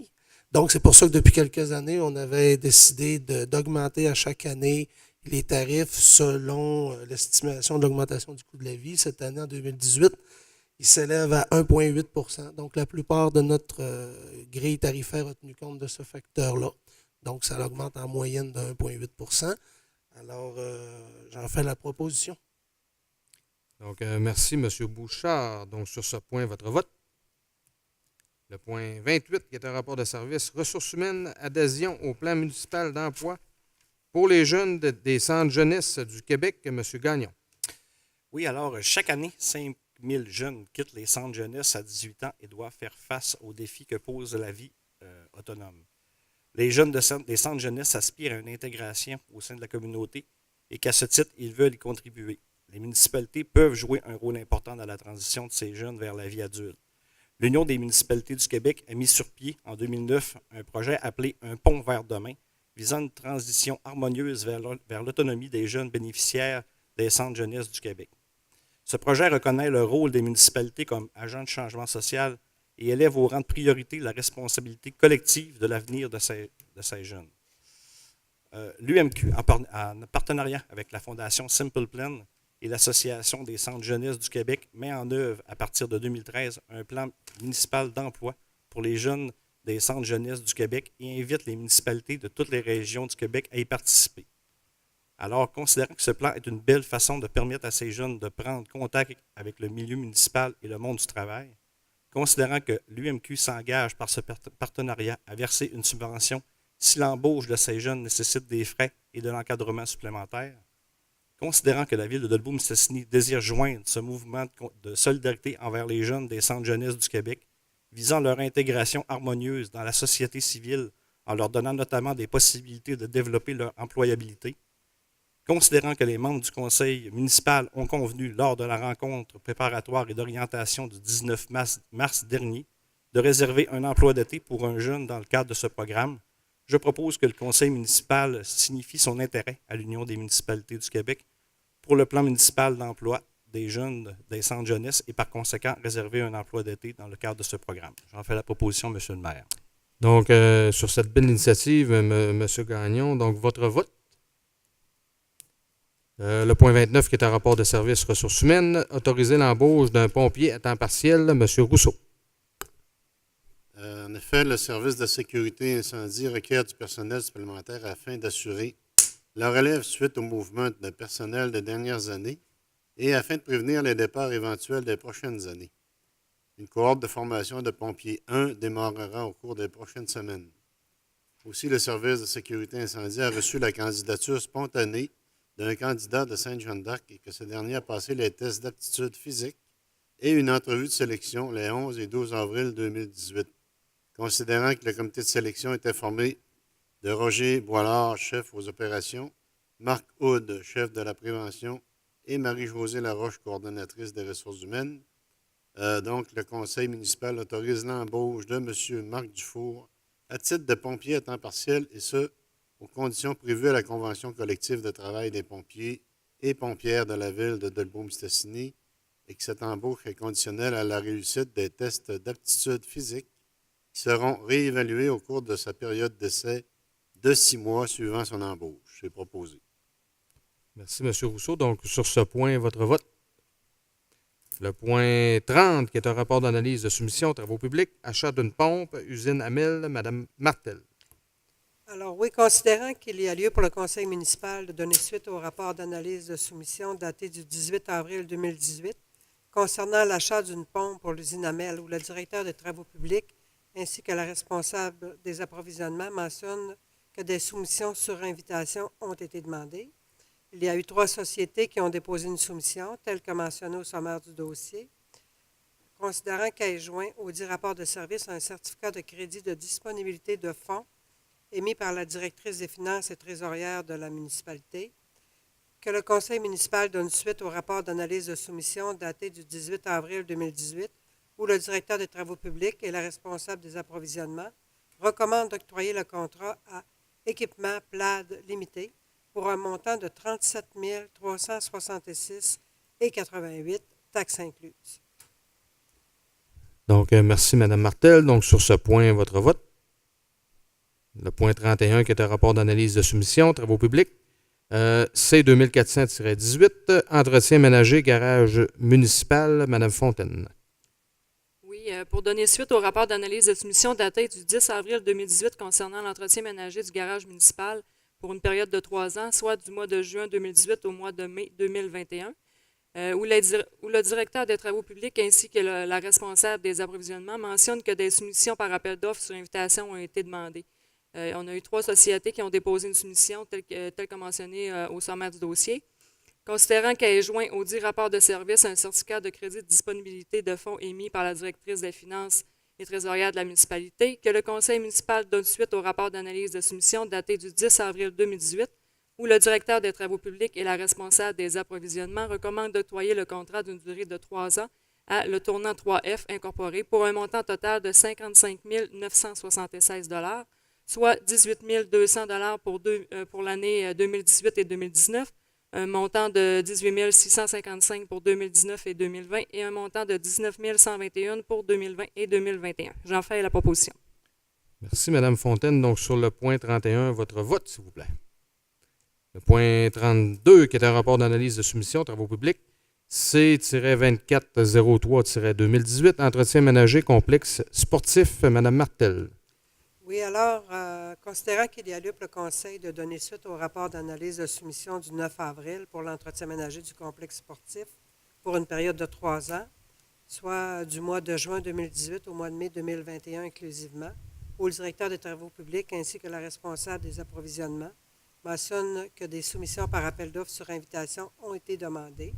Donc, c'est pour ça que depuis quelques années, on avait décidé d'augmenter à chaque année les tarifs selon l'estimation de l'augmentation du coût de la vie. Cette année, en 2018, il s'élève à 1,8 %. Donc, la plupart de notre grille tarifaire a tenu compte de ce facteur-là. Donc, ça augmente en moyenne de 1,8 %. Alors, j'en fais la proposition. Donc, merci, M. Bouchard. Donc, sur ce point, votre vote. Le point 28, qui est un rapport de service ressources humaines, adhésion au plan municipal d'emploi pour les jeunes des centres jeunesse du Québec, M. Gagnon. Oui, alors, chaque année, 5 000 jeunes quittent les centres jeunesse à 18 ans et doivent faire face aux défis que pose la vie autonome. Les jeunes des centres jeunesse aspirent à une intégration au sein de la communauté et qu'à ce titre, ils veulent y contribuer. Les municipalités peuvent jouer un rôle important dans la transition de ces jeunes vers la vie adulte. L'Union des municipalités du Québec a mis sur pied en 2009 un projet appelé « Un pont vers demain » visant une transition harmonieuse vers l'autonomie des jeunes bénéficiaires des centres jeunesse du Québec. Ce projet reconnaît le rôle des municipalités comme agents de changement social et élève au rang de priorité la responsabilité collective de l'avenir de ces jeunes. L'UMQ, en partenariat avec la Fondation Simple Plan et l'Association des centres jeunesse du Québec, met en œuvre à partir de 2013 un plan municipal d'emploi pour les jeunes des centres jeunesse du Québec et invite les municipalités de toutes les régions du Québec à y participer. Alors, considérant que ce plan est une belle façon de permettre à ces jeunes de prendre contact avec le milieu municipal et le monde du travail, considérant que l'UMQ s'engage par ce partenariat à verser une subvention si l'embauche de ces jeunes nécessite des frais et de l'encadrement supplémentaire, considérant que la Ville de Dolbeau-Mistassini désire joindre ce mouvement de solidarité envers les jeunes des centres jeunesse du Québec, visant leur intégration harmonieuse dans la société civile en leur donnant notamment des possibilités de développer leur employabilité, considérant que les membres du conseil municipal ont convenu lors de la rencontre préparatoire et d'orientation du 19 mars dernier de réserver un emploi d'été pour un jeune dans le cadre de ce programme, je propose que le conseil municipal signifie son intérêt à l'Union des municipalités du Québec pour le plan municipal d'emploi des jeunes des centres jeunesse et par conséquent réserver un emploi d'été dans le cadre de ce programme. J'en fais la proposition, Monsieur le maire. Donc, sur cette belle initiative, M. Gagnon, donc votre vote. Le point 29, qui est un rapport de service ressources humaines, autoriser l'embauche d'un pompier à temps partiel, M. Rousseau. En effet, le service de sécurité incendie requiert du personnel supplémentaire afin d'assurer la relève suite au mouvement de personnel des dernières années et afin de prévenir les départs éventuels des prochaines années. Une cohorte de formation de pompiers 1 démarrera au cours des prochaines semaines. Aussi, le service de sécurité incendie a reçu la candidature spontanée d'un candidat de Sainte-Jeanne d'Arc et que ce dernier a passé les tests d'aptitude physique et une entrevue de sélection les 11 et 12 avril 2018. Considérant que le comité de sélection était formé de Roger Boilard, chef aux opérations, Marc Houd, chef de la prévention, et Marie-Josée Laroche, coordonnatrice des ressources humaines. Donc, le conseil municipal autorise l'embauche de M. Marc Dufour à titre de pompier à temps partiel, et ce, aux conditions prévues à la Convention collective de travail des pompiers et pompières de la ville de Dolbeau-Mistassini, et que cette embauche est conditionnelle à la réussite des tests d'aptitude physique qui seront réévalués au cours de sa période d'essai de 6 mois suivant son embauche. C'est proposé. Merci, M. Rousseau. Donc, sur ce point, votre vote. Le point 30, qui est un rapport d'analyse de soumission, travaux publics, achat d'une pompe, usine Amel, Mme Martel. Alors oui, considérant qu'il y a lieu pour le conseil municipal de donner suite au rapport d'analyse de soumission daté du 18 avril 2018 concernant l'achat d'une pompe pour l'usine Amel, où le directeur des travaux publics ainsi que la responsable des approvisionnements mentionnent que des soumissions sur invitation ont été demandées. Il y a eu 3 sociétés qui ont déposé une soumission, telle que mentionnée au sommaire du dossier. Considérant qu'elle est joint au dit rapport de service un certificat de crédit de disponibilité de fonds émis par la directrice des finances et trésorière de la municipalité, que le conseil municipal donne suite au rapport d'analyse de soumission daté du 18 avril 2018, où le directeur des travaux publics et la responsable des approvisionnements recommandent d'octroyer le contrat à Équipement PLAD Limité pour un montant de 37 366,88 taxes incluses. Donc, merci, Mme Martel. Donc, sur ce point, votre vote. Le point 31, qui est un rapport d'analyse de soumission, travaux publics, C 2400-18, entretien ménager, garage municipal, Mme Fontaine. Oui, pour donner suite au rapport d'analyse de soumission daté du 10 avril 2018 concernant l'entretien ménager du garage municipal pour une période de 3 ans, soit du mois de juin 2018 au mois de mai 2021, où le directeur des travaux publics ainsi que la responsable des approvisionnements mentionnent que des soumissions par appel d'offres sur invitation ont été demandées. On a eu 3 sociétés qui ont déposé une soumission telle que mentionnée au sommaire du dossier. Considérant qu'elle est joint au dit rapport de service un certificat de crédit de disponibilité de fonds émis par la directrice des finances et trésorière de la municipalité, que le conseil municipal donne suite au rapport d'analyse de soumission daté du 10 avril 2018, où le directeur des travaux publics et la responsable des approvisionnements recommandent d'octroyer le contrat d'une durée de 3 ans à Le Tournant 3F Incorporé pour un montant total de 55 976 $, soit 18 200 $ pour l'année 2018 et 2019, un montant de 18 655 pour 2019 et 2020 et un montant de 19 121 pour 2020 et 2021. J'en fais la proposition. Merci, Mme Fontaine. Donc, sur le point 31, votre vote, s'il vous plaît. Le point 32, qui est un rapport d'analyse de soumission, travaux publics, C-2403-2018, entretien ménager complexe sportif, Mme Martel. Oui, alors, considérant qu'il y a lieu pour le conseil de donner suite au rapport d'analyse de soumission du 9 avril pour l'entretien ménager du complexe sportif pour une période de 3 ans, soit du mois de juin 2018 au mois de mai 2021 inclusivement, où le directeur des travaux publics ainsi que la responsable des approvisionnements mentionnent que des soumissions par appel d'offres sur invitation ont été demandées.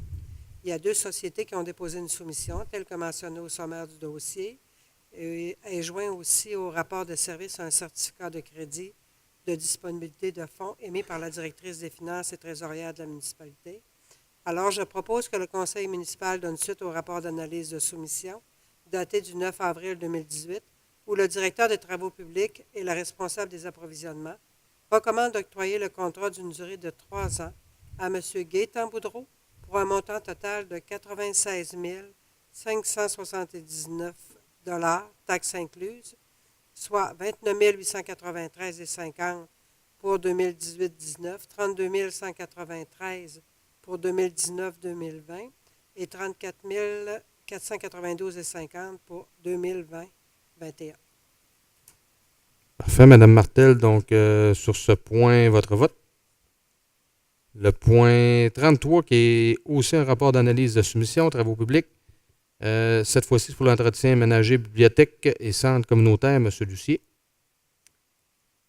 Il y a 2 sociétés qui ont déposé une soumission, telle que mentionnée au sommaire du dossier, et est joint aussi au rapport de service un certificat de crédit de disponibilité de fonds émis par la directrice des finances et trésorière de la municipalité. Alors, je propose que le conseil municipal donne suite au rapport d'analyse de soumission daté du 9 avril 2018, où le directeur des travaux publics et la responsable des approvisionnements recommandent d'octroyer le contrat d'une durée de 3 ans à M. Gaétan Boudreau pour un montant total de 96 579 taxes incluses, soit 29 893,50 pour 2018-19, 32 193 pour 2019-2020 et 34 492,50 pour 2020-21. Parfait, Madame Martel. Donc, sur ce point, votre vote. Le point 33, qui est aussi un rapport d'analyse de soumission, travaux publics. Cette fois-ci, pour l'entretien ménager, bibliothèque et centre communautaire, M. Lucier.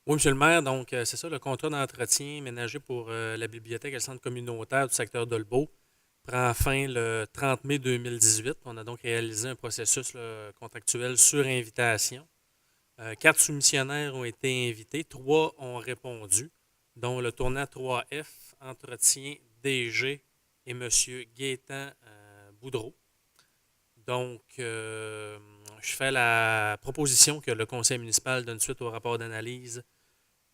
Oui, M. le maire, donc c'est ça, le contrat d'entretien ménager pour la bibliothèque et le centre communautaire du secteur d'Olbeau prend fin le 30 mai 2018. On a donc réalisé un processus contractuel sur invitation. 4 soumissionnaires ont été invités, 3 ont répondu, dont le tournant 3F, entretien DG et M. Gaétan Boudreau. Donc, je fais la proposition que le conseil municipal donne suite au rapport d'analyse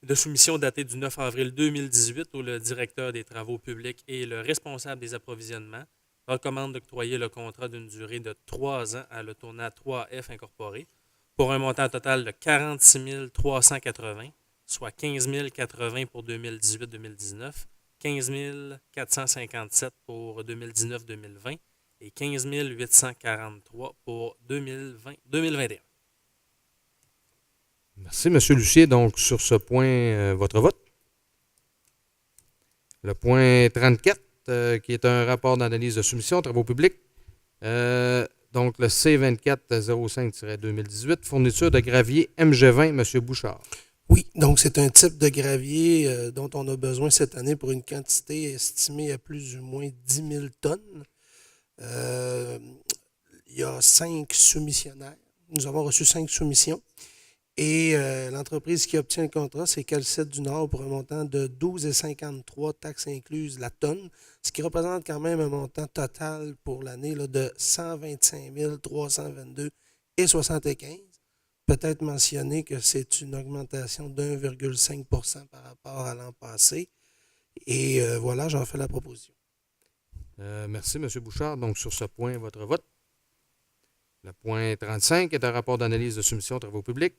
de soumission daté du 9 avril 2018 où le directeur des travaux publics et le responsable des approvisionnements recommandent d'octroyer le contrat d'une durée de 3 ans à le tournant 3F incorporé pour un montant total de 46 380, soit 15 080 pour 2018-2019, 15 457 pour 2019-2020 et 15 843 pour 2021. Merci, M. Lucier. Donc, sur ce point, votre vote. Le point 34, qui est un rapport d'analyse de soumission, travaux publics. Donc, le C2405-2018, fourniture de gravier MG20, M. Bouchard. Oui, donc c'est un type de gravier dont on a besoin cette année pour une quantité estimée à plus ou moins 10 000 tonnes. Il y a 5 soumissionnaires. Nous avons reçu 5 soumissions. Et l'entreprise qui obtient le contrat, c'est Calcette du Nord pour un montant de 12,53 taxes incluses la tonne, ce qui représente quand même un montant total pour l'année là, de 125 322,75. Peut-être mentionner que c'est une augmentation de 1,5 % par rapport à l'an passé. Et voilà, j'en fais la proposition. Merci, M. Bouchard. Donc, sur ce point, votre vote. Le point 35 est un rapport d'analyse de soumission travaux publics.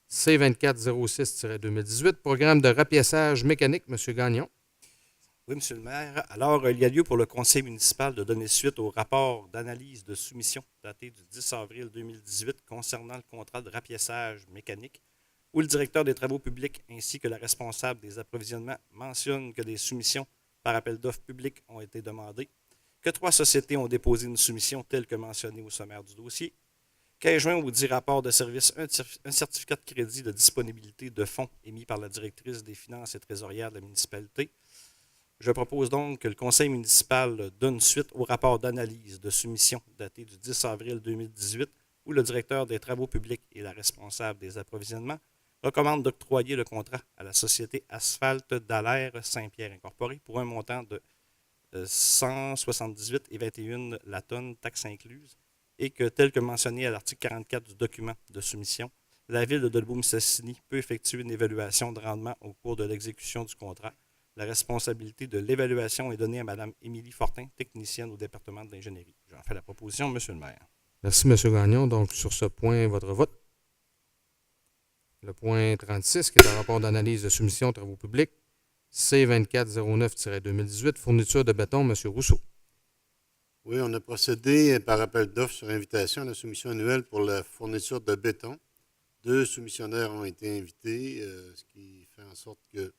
C2406-2018, programme de rapiessage mécanique, M. Gagnon. Oui, M. le maire. Alors, il y a lieu pour le conseil municipal de donner suite au rapport d'analyse de soumission daté du 10 avril 2018 concernant le contrat de rapiessage mécanique, où le directeur des travaux publics ainsi que la responsable des approvisionnements mentionnent que des soumissions par appel d'offres publiques ont été demandées, que 3 sociétés ont déposé une soumission telle que mentionnée au sommaire du dossier, qu'est joint au dit rapport de service un certificat de crédit de disponibilité de fonds émis par la directrice des finances et trésorière de la municipalité. Je propose donc que le conseil municipal donne suite au rapport d'analyse de soumission daté du 10 avril 2018 où le directeur des travaux publics et la responsable des approvisionnements recommandent d'octroyer le contrat à la société Asphalte Dallaire Saint-Pierre Incorporée pour un montant de 178,21 la tonne, taxes incluses, et que, tel que mentionné à l'article 44 du document de soumission, la Ville de Dolbeau-Mistassini peut effectuer une évaluation de rendement au cours de l'exécution du contrat. La responsabilité de l'évaluation est donnée à Mme Émilie Fortin, technicienne au département de l'ingénierie. J'en fais la proposition, M. le maire. Merci, M. Gagnon. Donc, sur ce point, votre vote. Le point 36, qui est un rapport d'analyse de soumission travaux publics. C2409-2018, fourniture de béton, M. Rousseau. Oui, on a procédé par appel d'offres sur invitation à la soumission annuelle pour la fourniture de béton. 2 soumissionnaires ont été invités, ce qui fait en sorte que,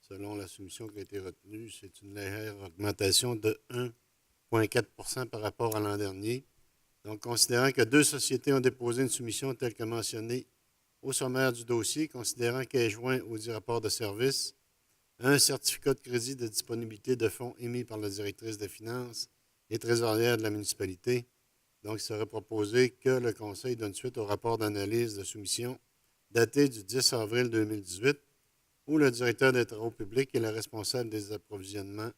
selon la soumission qui a été retenue, c'est une légère augmentation de 1,4 % par rapport à l'an dernier. Donc, considérant que 2 sociétés ont déposé une soumission telle que mentionnée au sommaire du dossier, considérant qu'elle est joint au dit rapport de service, un certificat de crédit de disponibilité de fonds émis par la directrice des finances et trésorière de la municipalité. Donc, il serait proposé que le conseil donne suite au rapport d'analyse de soumission daté du 10 avril 2018 où le directeur des travaux publics et le responsable des approvisionnements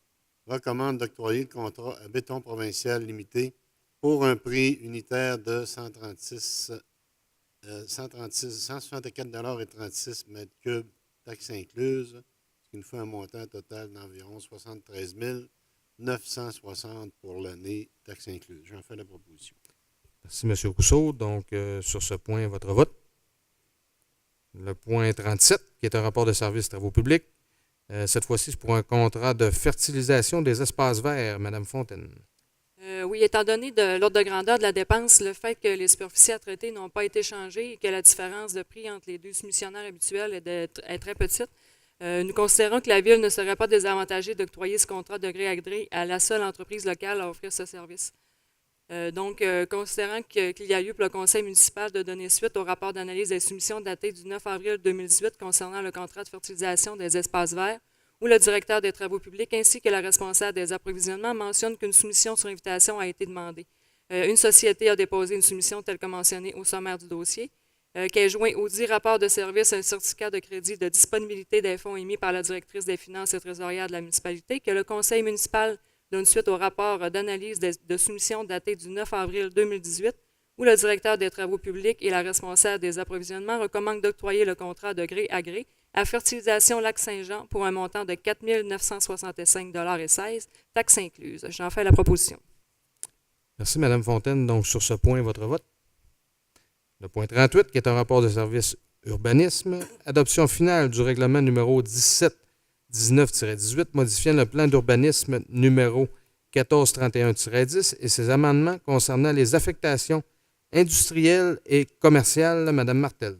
recommandent d'octroyer le contrat à Béton Provincial Limité pour un prix unitaire de 164,36 m3, taxes incluses, ce qui nous fait un montant total d'environ 73 960 pour l'année, taxes incluses. J'en fais la proposition. Merci, M. Rousseau. Donc, sur ce point, votre vote. Le point 37, qui est un rapport de service travaux publics. Cette fois-ci, c'est pour un contrat de fertilisation des espaces verts. Madame Fontaine. Oui, étant donné de l'ordre de grandeur de la dépense, le fait que les superficies à traiter n'ont pas été changées et que la différence de prix entre les deux soumissionnaires habituels est très petite, nous considérons que la Ville ne serait pas désavantagée d'octroyer ce contrat de gré à gré à la seule entreprise locale à offrir ce service. Considérant qu'il y a lieu pour le Conseil municipal de donner suite au rapport d'analyse des soumissions daté du 9 avril 2018 concernant le contrat de fertilisation des espaces verts, où le directeur des travaux publics ainsi que la responsable des approvisionnements mentionnent qu'une soumission sur invitation a été demandée. Une société a déposé une soumission telle que mentionnée au sommaire du dossier, qu'est joint au dit rapport de service un certificat de crédit de disponibilité des fonds émis par la directrice des finances et trésorière de la municipalité, que le Conseil municipal donne suite au rapport d'analyse de soumission daté du 9 avril 2018, où le directeur des travaux publics et la responsable des approvisionnements recommandent d'octroyer le contrat de gré à gré à Fertilisation Lac-Saint-Jean pour un montant de 4 965,16 $, taxes incluses. J'en fais la proposition. Merci, Mme Fontaine. Donc, sur ce point, votre vote. Le point 38, qui est un rapport de service urbanisme. Adoption finale du règlement numéro 1719-18, modifiant le plan d'urbanisme numéro 1431-10 et ses amendements concernant les affectations industrielles et commerciales. Mme Martel.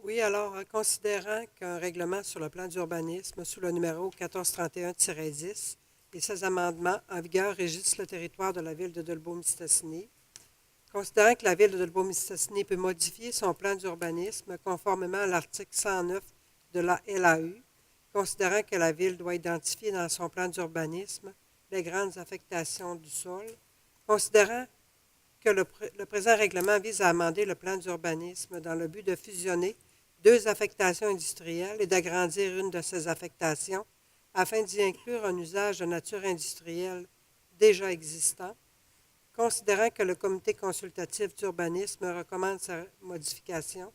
Oui, alors, considérant qu'un règlement sur le plan d'urbanisme sous le numéro 1431-10 et ses amendements en vigueur régissent le territoire de la Ville de Dolbeau-Mistassini, considérant que la Ville de Dolbeau-Mistassini peut modifier son plan d'urbanisme conformément à l'article 109 de la LAU, considérant que la Ville doit identifier dans son plan d'urbanisme les grandes affectations du sol, considérant que le présent règlement vise à amender le plan d'urbanisme dans le but de fusionner deux affectations industrielles et d'agrandir une de ces affectations afin d'y inclure un usage de nature industrielle déjà existant, considérant que le comité consultatif d'urbanisme recommande sa modification,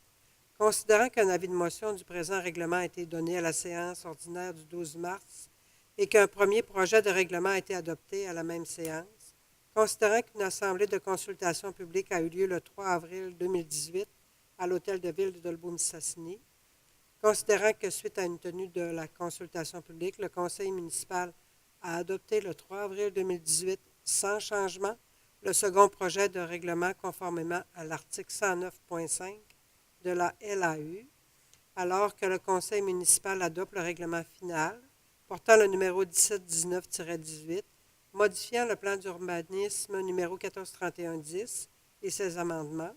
considérant qu'un avis de motion du présent règlement a été donné à la séance ordinaire du 12 mars et qu'un premier projet de règlement a été adopté à la même séance, considérant qu'une assemblée de consultation publique a eu lieu le 3 avril 2018 à l'Hôtel de Ville de Dolbeau-Mistassini, considérant que suite à une tenue de la consultation publique, le Conseil municipal a adopté le 3 avril 2018 sans changement le second projet de règlement conformément à l'article 109.5 de la LAU, alors que le Conseil municipal adopte le règlement final portant le numéro 1719-18, modifiant le plan d'urbanisme numéro 1431-10 et ses amendements,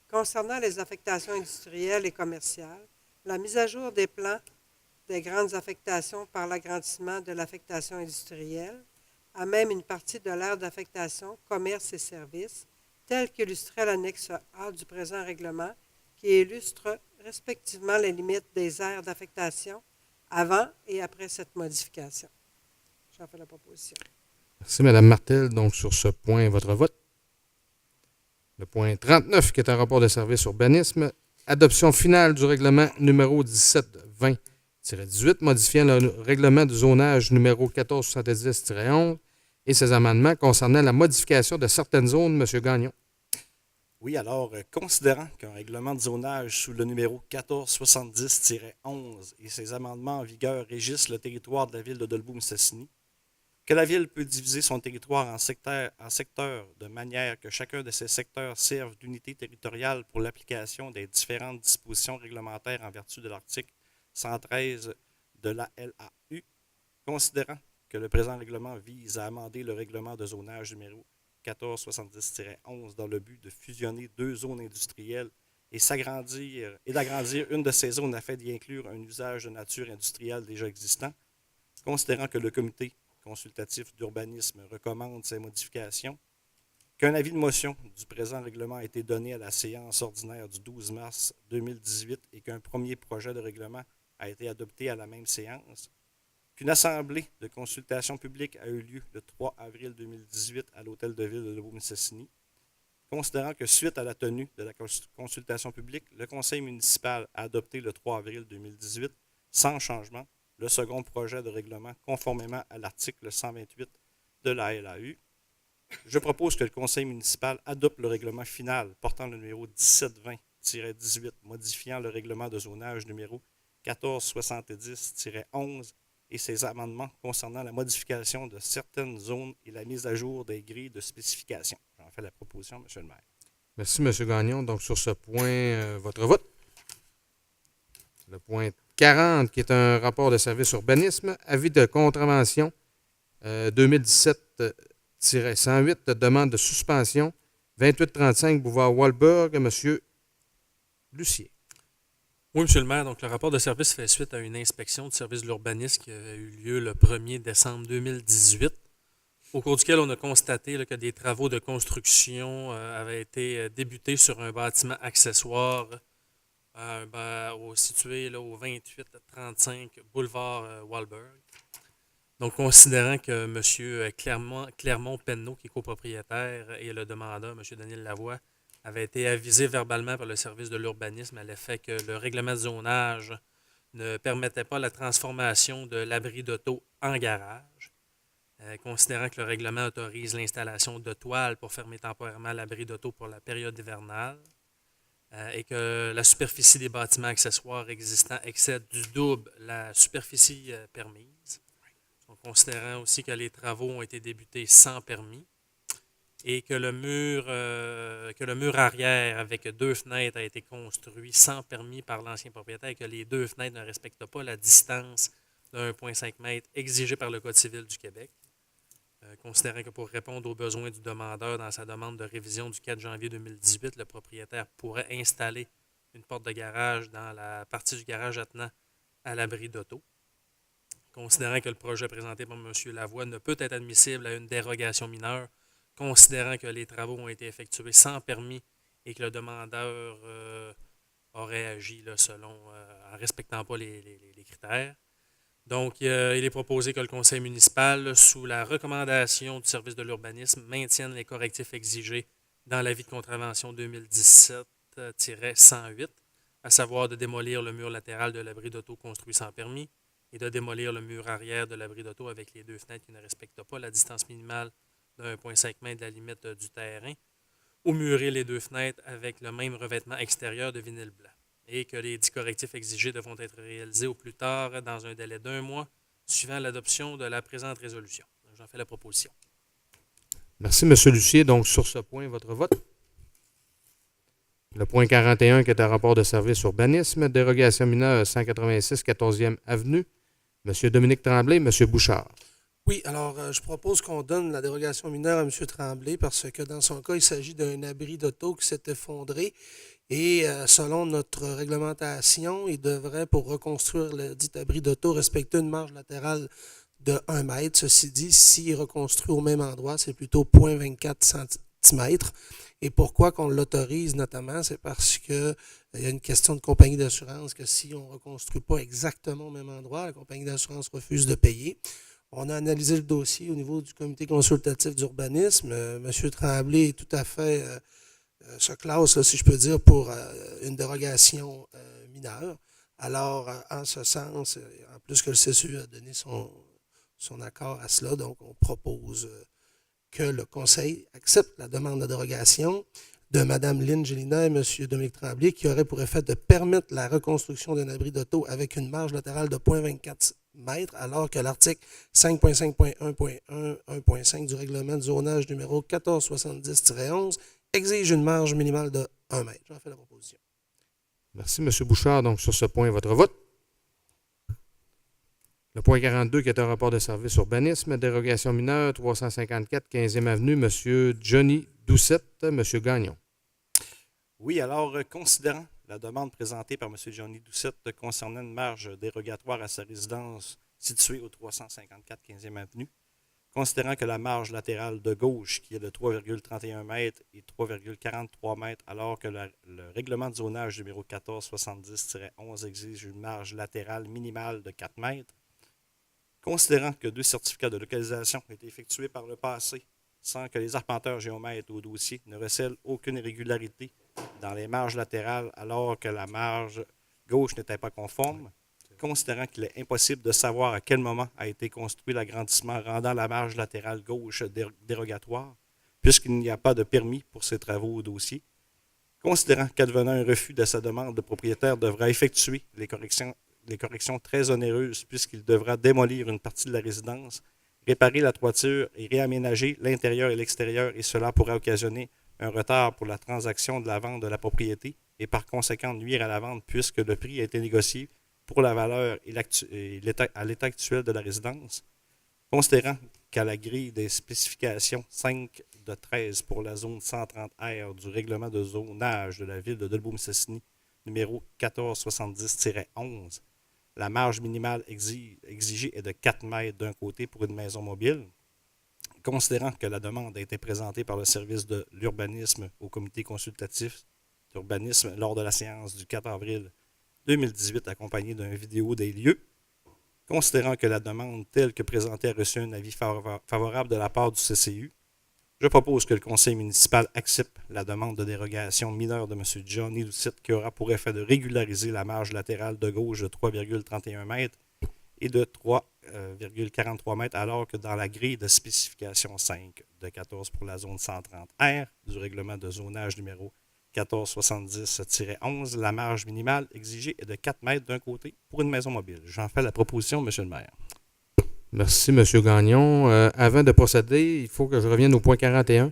concernant les affectations industrielles et commerciales, la mise à jour des plans des grandes affectations par l'agrandissement de l'affectation industrielle, à même une partie de l'aire d'affectation, commerce et services, telle qu'illustrée à l'annexe A du présent règlement, qui illustre respectivement les limites des aires d'affectation avant et après cette modification. J'en fais la proposition. Merci, Mme Martel. Donc, sur ce point, votre vote. Le point 39, qui est un rapport de service urbanisme. Adoption finale du règlement numéro 1720-18, modifiant le règlement du zonage numéro 1470-11 et ses amendements concernant la modification de certaines zones. M. Gagnon. Oui, alors, considérant qu'un règlement de zonage sous le numéro 1470-11 et ses amendements en vigueur régissent le territoire de la Ville de Dolbeau-Mistassini, que la Ville peut diviser son territoire en secteurs de manière que chacun de ces secteurs serve d'unité territoriale pour l'application des différentes dispositions réglementaires en vertu de l'article 113 de la LAU, considérant que le présent règlement vise à amender le règlement de zonage numéro 1470-11 dans le but de fusionner deux zones industrielles et d'agrandir une de ces zones afin d'y inclure un usage de nature industrielle déjà existant, considérant que le comité consultatif d'urbanisme recommande ces modifications, qu'un avis de motion du présent règlement a été donné à la séance ordinaire du 12 mars 2018 et qu'un premier projet de règlement a été adopté à la même séance, qu'une assemblée de consultation publique a eu lieu le 3 avril 2018 à l'Hôtel de Ville de Dolbeau-Mistassini, considérant que suite à la tenue de la consultation publique, le Conseil municipal a adopté le 3 avril 2018, sans changement, le second projet de règlement conformément à l'article 128 de la LAU, je propose que le conseil municipal adopte le règlement final portant le numéro 1720-18, modifiant le règlement de zonage numéro 1470-11 et ses amendements concernant la modification de certaines zones et la mise à jour des grilles de spécification. J'en fais la proposition, M. le maire. Merci, M. Gagnon. Donc, sur ce point, votre vote. Le point 40, qui est un rapport de service urbanisme, avis de contravention 2017-108, demande de suspension, 2835 boulevard Walberg, M. Lucier. Oui, M. le maire. Donc, le rapport de service fait suite à une inspection du service de l'urbanisme qui a eu lieu le 1er décembre 2018, au cours duquel on a constaté là, que des travaux de construction avaient été débutés sur un bâtiment accessoire situé là, au 2835 boulevard Walberg. Donc, considérant que M. Clermont-Penneau, qui est copropriétaire, et le demandeur, M. Daniel Lavoie, avait été avisé verbalement par le service de l'urbanisme à l'effet que le règlement de zonage ne permettait pas la transformation de l'abri d'auto en garage, considérant que le règlement autorise l'installation de toiles pour fermer temporairement l'abri d'auto pour la période hivernale, et que la superficie des bâtiments accessoires existants excède du double la superficie permise. Donc, considérant aussi que les travaux ont été débutés sans permis et que le mur arrière avec 2 fenêtres a été construit sans permis par l'ancien propriétaire et que les 2 fenêtres ne respectent pas la distance de 1,5 m exigée par le Code civil du Québec. Considérant que pour répondre aux besoins du demandeur dans sa demande de révision du 4 janvier 2018, le propriétaire pourrait installer une porte de garage dans la partie du garage attenant à l'abri d'auto. Considérant que le projet présenté par M. Lavoie ne peut être admissible à une dérogation mineure, considérant que les travaux ont été effectués sans permis et que le demandeur aurait agi là, en ne respectant pas les critères. Donc, il est proposé que le conseil municipal, sous la recommandation du service de l'urbanisme, maintienne les correctifs exigés dans l'avis de contravention 2017-108, à savoir de démolir le mur latéral de l'abri d'auto construit sans permis et de démolir le mur arrière de l'abri d'auto avec les 2 fenêtres qui ne respectent pas la distance minimale de 1,5 m de la limite du terrain, ou murer les 2 fenêtres avec le même revêtement extérieur de vinyle blanc, et que les 10 correctifs exigés devront être réalisés au plus tard dans un délai d'1 mois suivant l'adoption de la présente résolution. J'en fais la proposition. Merci, M. Lucier. Donc, sur ce point, votre vote. Le point 41, qui est un rapport de service urbanisme, dérogation mineure 186 14e Avenue, M. Dominique Tremblay, M. Bouchard. Oui, alors je propose qu'on donne la dérogation mineure à M. Tremblay parce que dans son cas, il s'agit d'un abri d'auto qui s'est effondré et selon notre réglementation, il devrait, pour reconstruire le dit abri d'auto, respecter une marge latérale de 1 mètre. Ceci dit, s'il reconstruit au même endroit, c'est plutôt 0,24 cm. Et pourquoi qu'on l'autorise notamment, c'est parce qu'il y a une question de compagnie d'assurance que si on ne reconstruit pas exactement au même endroit, la compagnie d'assurance refuse de payer. On a analysé le dossier au niveau du comité consultatif d'urbanisme. M. Tremblay est tout à fait se classe, là, si je peux dire, pour une dérogation mineure. Alors, en ce sens, en plus que le CCU a donné son accord à cela, donc on propose que le Conseil accepte la demande de dérogation de Mme Lynne Gélina et M. Dominique Tremblay, qui aurait pour effet de permettre la reconstruction d'un abri d'auto avec une marge latérale de 0,24 m, alors que l'article 5.5.1.1.5 du règlement de zonage numéro 1470-11 exige une marge minimale de 1 m. J'en fais la proposition. Merci, M. Bouchard. Donc, sur ce point, votre vote. Le point 42, qui est un rapport de service urbanisme, dérogation mineure 354 15e Avenue, M. Johnny Doucette, M. Gagnon. Oui, alors, considérant la demande présentée par M. Johnny Doucette concernant une marge dérogatoire à sa résidence située au 354 15e Avenue, considérant que la marge latérale de gauche, qui est de 3,31 m, est 3,43 m, alors que le règlement de zonage numéro 1470-11 exige une marge latérale minimale de 4 m, considérant que 2 certificats de localisation ont été effectués par le passé sans que les arpenteurs géomètres au dossier ne recèlent aucune irrégularité dans les marges latérales alors que la marge gauche n'était pas conforme, considérant qu'il est impossible de savoir à quel moment a été construit l'agrandissement rendant la marge latérale gauche dérogatoire, puisqu'il n'y a pas de permis pour ces travaux au dossier, considérant qu'advenant un refus de sa demande, le propriétaire devra effectuer les corrections très onéreuses puisqu'il devra démolir une partie de la résidence, réparer la toiture et réaménager l'intérieur et l'extérieur, et cela pourra occasionner un retard pour la transaction de la vente de la propriété et par conséquent nuire à la vente puisque le prix a été négocié pour la valeur et à l'état actuel de la résidence. Considérant qu'à la grille des spécifications 5 de 13 pour la zone 130R du règlement de zonage de la ville de Dolbeau-Mistassini, numéro 1470-11, la marge minimale exigée est de 4 mètres d'un côté pour une maison mobile. Considérant que la demande a été présentée par le service de l'urbanisme au comité consultatif d'urbanisme lors de la séance du 4 avril 2018 accompagnée d'un vidéo des lieux, considérant que la demande telle que présentée a reçu un avis favorable de la part du CCU, je propose que le conseil municipal accepte la demande de dérogation mineure de M. Johnny Doucette qui aura pour effet de régulariser la marge latérale de gauche de 3,31 mètres et de 3,43 mètres, alors que dans la grille de spécification 5 de 14 pour la zone 130R du règlement de zonage numéro 1470-11, la marge minimale exigée est de 4 mètres d'un côté pour une maison mobile. J'en fais la proposition, M. le maire. Merci, M. Gagnon. Avant de procéder, il faut que je revienne au point 41.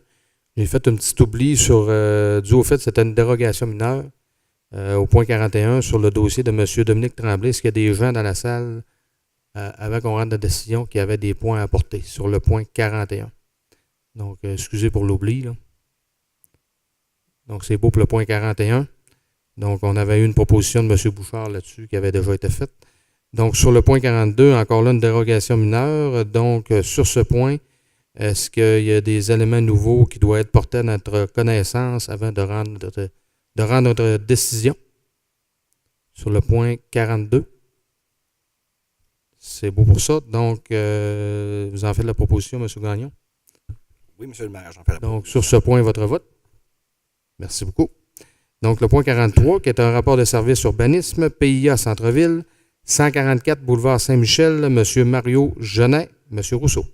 J'ai fait un petit oubli dû au fait que c'était une dérogation mineure. Au point 41, sur le dossier de M. Dominique Tremblay, est-ce qu'il y a des gens dans la salle, avant qu'on rende la décision, qui avaient des points à apporter sur le point 41? Donc, excusez pour l'oubli, là. Donc, c'est beau pour le point 41. Donc, on avait eu une proposition de M. Bouchard là-dessus qui avait déjà été faite. Donc, sur le point 42, encore là, une dérogation mineure. Donc, sur ce point, est-ce qu'il y a des éléments nouveaux qui doivent être portés à notre connaissance avant de rendre notre décision? Sur le point 42. C'est beau pour ça. Donc, vous en faites la proposition, M. Gagnon? Oui, M. le maire, j'en fais la proposition. Donc, sur ce point, votre vote. Merci beaucoup. Donc, le point 43, qui est un rapport de service urbanisme, PIA Centre-Ville, 144 boulevard Saint-Michel, M. Mario Genet, M. Rousseau.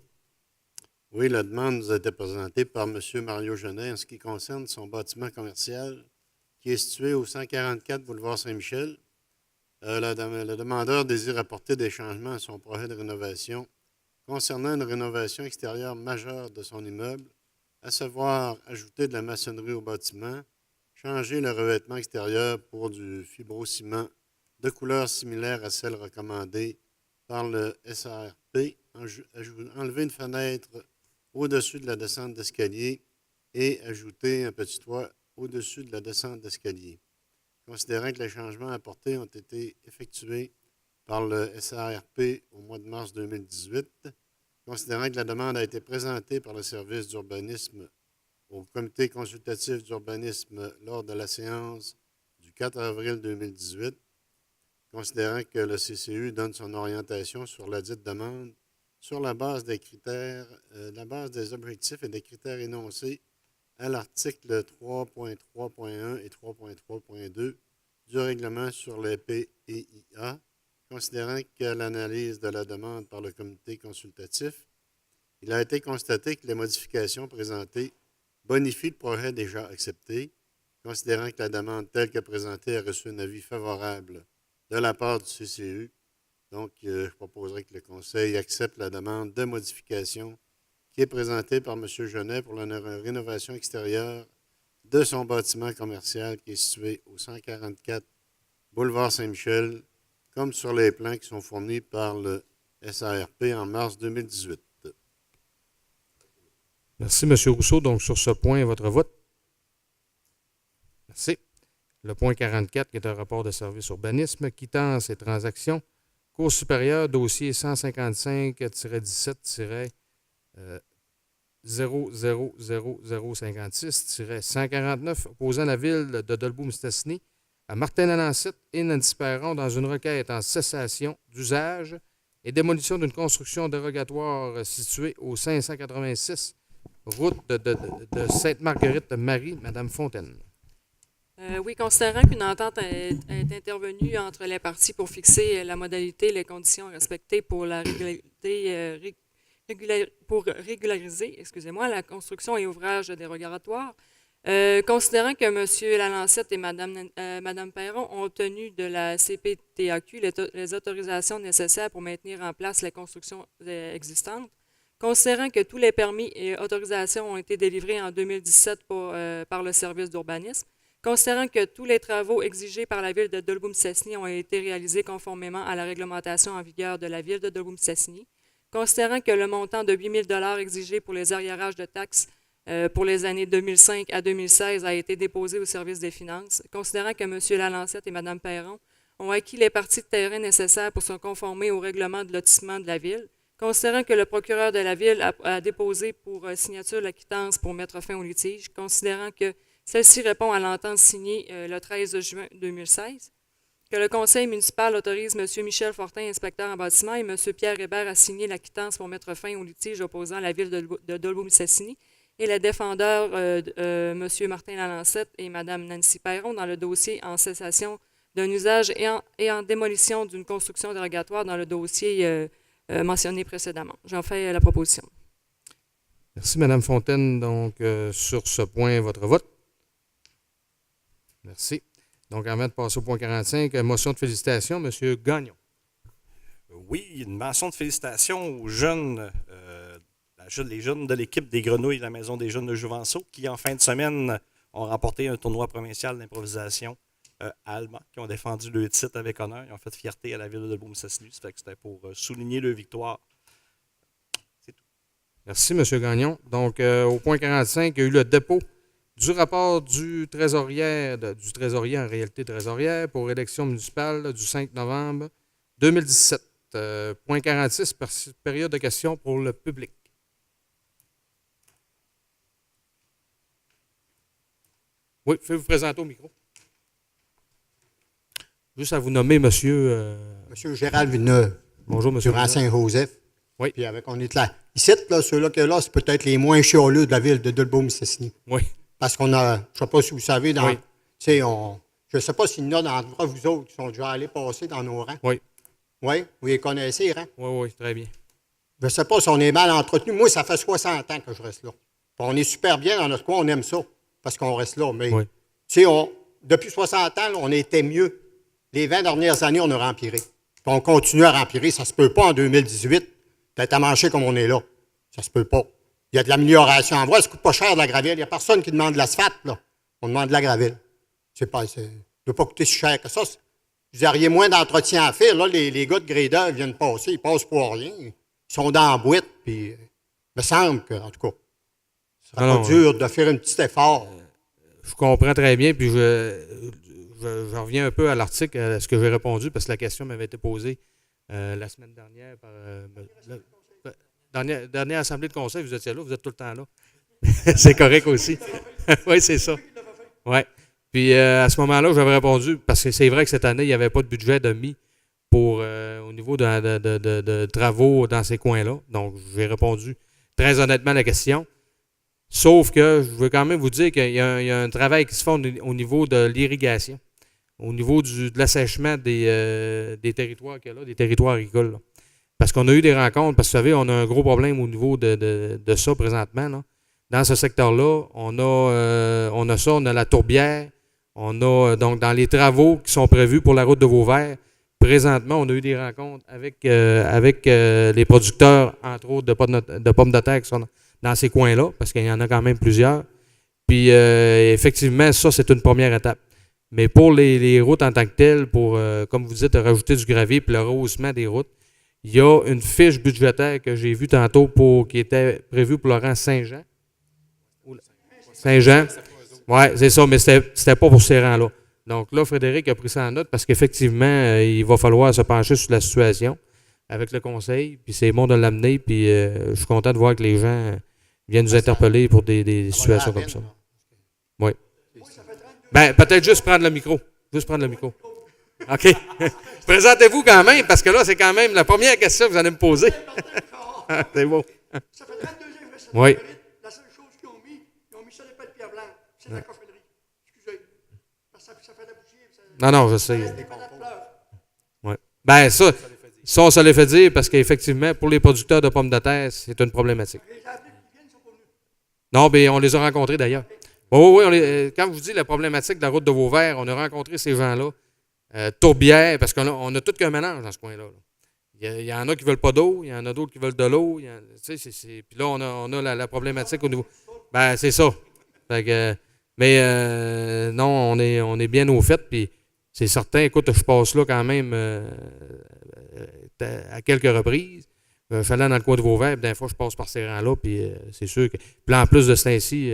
Oui, la demande nous a été présentée par M. Mario Genet en ce qui concerne son bâtiment commercial qui est situé au 144 boulevard Saint-Michel. Le demandeur désire apporter des changements à son projet de rénovation concernant une rénovation extérieure majeure de son immeuble, à savoir ajouter de la maçonnerie au bâtiment, changer le revêtement extérieur pour du fibrociment de couleur similaire à celle recommandée par le SARP, enlever une fenêtre au-dessus de la descente d'escalier et ajouter un petit toit au-dessus de la descente d'escalier. Considérant que les changements apportés ont été effectués par le SARP au mois de mars 2018, considérant que la demande a été présentée par le service d'urbanisme au comité consultatif d'urbanisme lors de la séance du 4 avril 2018, considérant que le CCU donne son orientation sur la dite demande sur la base des critères, la base des objectifs et des critères énoncés à l'article 3.3.1 et 3.3.2 du règlement sur les PIA, considérant que l'analyse de la demande par le comité consultatif, il a été constaté que les modifications présentées bonifient le projet déjà accepté, considérant que la demande telle que présentée a reçu un avis favorable de la part du CCU. Donc, je proposerai que le Conseil accepte la demande de modification qui est présentée par M. Genet pour la rénovation extérieure de son bâtiment commercial qui est situé au 144 boulevard Saint-Michel, comme sur les plans qui sont fournis par le SARP en mars 2018. Merci, M. Rousseau. Donc, sur ce point, votre vote. Merci. Le point 44, qui est un rapport de service urbanisme, quittance et transactions. Cour supérieure, dossier 155-17-00056-149, opposant la ville de Dolbeau-Mistassini à Martin Lalancette et Nancy Perron dans une requête en cessation d'usage et démolition d'une construction dérogatoire située au 586 route de Sainte-Marguerite-Marie, Madame Fontaine. Oui, considérant qu'une entente est intervenue entre les parties pour fixer la modalité et les conditions respectées pour la pour régulariser, excusez-moi, la construction et ouvrage dérogatoires, considérant que M. Lalancette et Mme Perron ont obtenu de la CPTAQ les autorisations nécessaires pour maintenir en place les constructions existantes, considérant que tous les permis et autorisations ont été délivrés en 2017 par le service d'urbanisme, considérant que tous les travaux exigés par la Ville de Dolbeau-Mistassini ont été réalisés conformément à la réglementation en vigueur de la Ville de Dolbeau-Mistassini, considérant que le montant de 8 000 exigé pour les arriérages de taxes pour les années 2005 à 2016 a été déposé au service des finances, considérant que M. Lalancette et Mme Perron ont acquis les parties de terrain nécessaires pour se conformer au règlement de lotissement de la Ville, considérant que le procureur de la Ville a déposé pour signature la quittance pour mettre fin au litige, considérant que celle-ci répond à l'entente signée le 13 juin 2016, que le conseil municipal autorise M. Michel Fortin, inspecteur en bâtiment, et M. Pierre Hébert à signer la quittance pour mettre fin au litige opposant la Ville de Dolbeau-Mistassini et les défendeurs M. Martin Lalancette et Mme Nancy Perron dans le dossier en cessation d'un usage et en démolition d'une construction dérogatoire dans le dossier mentionné précédemment. J'en fais la proposition. Merci, Mme Fontaine. Donc, sur ce point, votre vote. Merci. Donc, avant de passer au point 45, motion de félicitations, M. Gagnon. Oui, une mention de félicitations aux jeunes, les jeunes de l'équipe des Grenouilles de la Maison des jeunes de Juvenceau qui, en fin de semaine, ont remporté un tournoi provincial d'improvisation à Alma, qui ont défendu le titre avec honneur. Ils ont fait fierté à la Ville de Dolbeau-Mistassini. C'était pour souligner leur victoire. C'est tout. Merci, M. Gagnon. Donc, au point 45, il y a eu le dépôt du rapport du trésorier en réalité trésorière pour élection municipale du 5 novembre 2017. Point 46, période de questions pour le public. Oui, je vais vous présenter au micro. Juste à vous nommer, monsieur... Monsieur Gérald Villeneuve. Bonjour, monsieur. Durant Saint-Joseph. Oui. Puis avec, on est là. Ici, là, ceux-là que là, c'est peut-être les moins chialeux de la ville de Dolbeau-Mistassini. Oui. Parce qu'on a, je ne sais pas si vous savez, Oui. je ne sais pas s'il y en a d'entre vous autres qui sont déjà allés passer dans nos rangs. Oui. Oui, vous les connaissez, les rangs? Oui, oui, très bien. Je ne sais pas si on est mal entretenu. Moi, ça fait 60 ans que je reste là. Puis on est super bien dans notre coin, on aime ça, parce qu'on reste là. Mais, Oui. tu sais, depuis 60 ans, là, on était mieux. Les 20 dernières années, on a rempiré. Puis on continue à rempirer. Ça se peut pas en 2018, d'être à manger comme on est là. Ça se peut pas. Il y a de l'amélioration en voie. Ça coûte pas cher de la gravelle. Il n'y a personne qui demande de l'asphalte, là. On demande de la gravelle. Ça ne doit pas coûter si cher que ça. Vous auriez moins d'entretien à faire. Là, les gars de Gréda viennent passer. Ils passent pour rien. Ils sont dans la boîte. Puis, il me semble que, en tout cas, ce sera pas dur de faire un petit effort. Je comprends très bien. Puis, je reviens un peu à l'article, à ce que j'ai répondu, parce que la question m'avait été posée la semaine dernière par... Dernière assemblée de conseil, vous étiez là, vous êtes tout le temps là. C'est correct aussi. Oui, c'est ça. Oui. Puis à ce moment-là, j'avais répondu, parce que c'est vrai que cette année, il n'y avait pas de budget de mis pour au niveau de travaux dans ces coins-là. Donc, j'ai répondu très honnêtement à la question. Sauf que je veux quand même vous dire qu'il y a un travail qui se fait au niveau de l'irrigation, au niveau de l'assèchement des territoires qu'il y a là, des territoires agricoles. Là. Parce qu'on a eu des rencontres, parce que vous savez, on a un gros problème au niveau de ça présentement. Là. Dans ce secteur-là, on a ça, on a la tourbière, on a donc dans les travaux qui sont prévus pour la route de Vauvert, présentement, on a eu des rencontres avec les producteurs, entre autres, de pommes de terre qui sont dans ces coins-là, parce qu'il y en a quand même plusieurs. Puis, effectivement, ça, c'est une première étape. Mais pour les routes en tant que telles, pour, comme vous dites, rajouter du gravier puis le rehaussement des routes, il y a une fiche budgétaire que j'ai vue tantôt qui était prévue pour le rang Saint-Jean. Saint-Jean. Oui, c'est ça, mais c'était pas pour ces rangs-là. Donc là, Frédéric a pris ça en note parce qu'effectivement, il va falloir se pencher sur la situation avec le conseil, puis c'est bon de l'amener, puis je suis content de voir que les gens viennent nous interpeller pour des situations comme ça. Oui. Ben, peut-être juste prendre le micro. Juste prendre le micro. OK. Présentez-vous quand même, parce que là, c'est quand même la première question que vous allez me poser. C'est beau. Ça fait 32 ans que oui. La seule chose qu'ils ont mis ça les pelles pierre blanche. C'est de la cochonnerie. Excusez. Non, non, je sais. Ouais. Ben, ça, on se l'est fait dire parce qu'effectivement, pour les producteurs de pommes de terre, c'est une problématique. Non, ben, on les a rencontrés d'ailleurs. Oui, quand je vous dis la problématique de la route de Vauvert, on a rencontré ces gens-là. Tourbière, parce qu'on a tout qu'un mélange dans ce coin-là. Là. Il y en a qui ne veulent pas d'eau, il y en a d'autres qui veulent de l'eau. Puis là, on a la problématique au niveau. Ben, c'est ça. Fait que, mais non, on est bien au fait. Puis c'est certain, écoute, je passe là quand même à quelques reprises. Je suis allé dans le coin de Vauvert, puis des fois, je passe par ces rangs-là, puis c'est sûr que. Puis là, en plus de ça ainsi,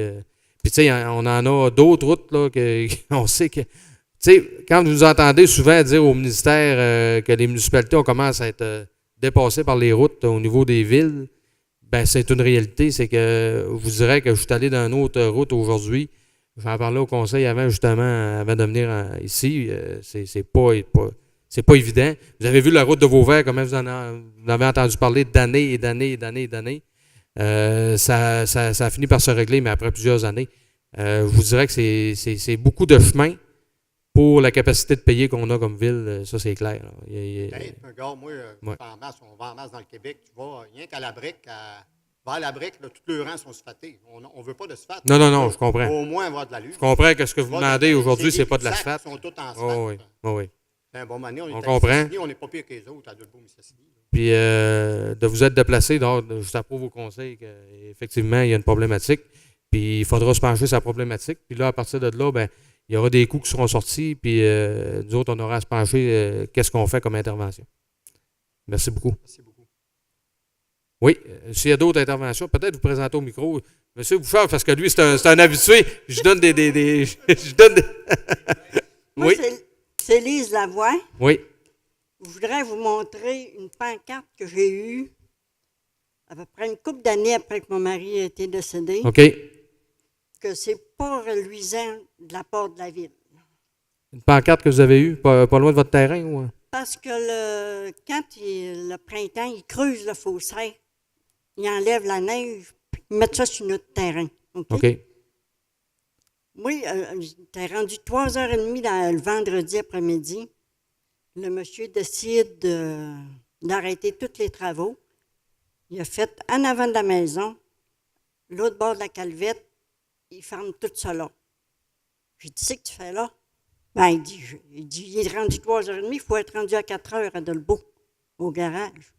puis tu sais, on en a d'autres routes, là, qu'on sait que. Tu sais, quand vous entendez souvent dire au ministère que les municipalités, on commence à être dépassées par les routes au niveau des villes, ben c'est une réalité. C'est que je vous dirais que je suis allé dans une autre route aujourd'hui. J'en parlais au conseil avant, justement, avant de venir ici. C'est pas évident. Vous avez vu la route de Vauvert, comment vous en avez entendu parler d'années et d'années et d'années et d'années. Ça a fini par se régler, mais après plusieurs années. Je vous dirais que c'est beaucoup de chemin pour la capacité de payer qu'on a comme ville. Ça, c'est clair. Regarde, moi, on va en masse dans le Québec. Tu vas rien qu'à la brique, vers la brique, là, tous les rangs sont asphaltés. On ne veut pas d'asphalte. Non, je comprends. Au moins avoir de l'allure. Je comprends que ce que vous demandez aujourd'hui, c'est pas de l'asphalte. Ils sont tous en asphalte. Oui. C'est un bon moment, on comprend. On n'est pas pire que les autres à Dulbeau-Mistassini. Puis de vous être déplacé, je t'approuve vos conseils qu'effectivement, il y a une problématique. Puis il faudra se pencher sur la problématique. Puis là, à partir de là, ben, il y aura des coûts qui seront sortis. Puis nous autres, on aura à se pencher qu'est-ce qu'on fait comme intervention. Merci beaucoup. Merci beaucoup. Oui, s'il y a d'autres interventions, peut-être vous présenter au micro. Monsieur Bouchard, parce que lui, c'est un habitué. Je donne je donne des... Moi, oui. C'est Lise Lavoie. Oui. Je voudrais vous montrer une pancarte que j'ai eue à peu près une couple d'années après que mon mari a été décédé. OK. Que c'est pas reluisant de la part de la ville. Une pancarte que vous avez eue, pas loin de votre terrain? Ou... Parce que quand le printemps, ils creusent le fossé, ils enlèvent la neige, puis ils mettent ça sur notre terrain. OK? Moi, j'étais rendu 3h30 le vendredi après-midi. Le monsieur décide d'arrêter tous les travaux. Il a fait en avant de la maison, l'autre bord de la calvette, il ferme tout ça là. J'ai dit, c'est que tu fais là? Ben, il dit, il est rendu 3h30, il faut être rendu à 4h à Dolbeau, au garage.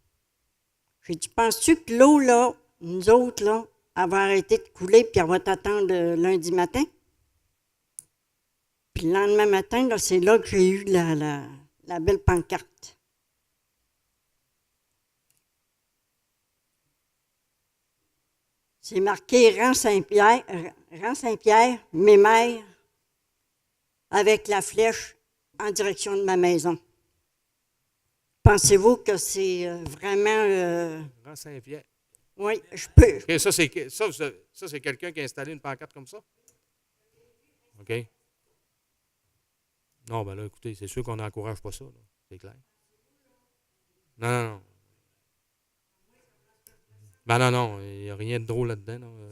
J'ai dit, penses-tu que l'eau, là, nous autres, là, elle va arrêter de couler puis elle va t'attendre lundi matin? Puis le lendemain matin, là, c'est là que j'ai eu la belle pancarte. C'est marqué rang Saint-Pierre, Mémère, avec la flèche en direction de ma maison. Pensez-vous que c'est vraiment... Rang Saint-Pierre. Oui, je peux. Okay, ça, c'est quelqu'un qui a installé une pancarte comme ça? OK. Non, ben là, écoutez, c'est sûr qu'on n'encourage pas ça, là. C'est clair. Non. Ben non, il n'y a rien de drôle là-dedans. Non.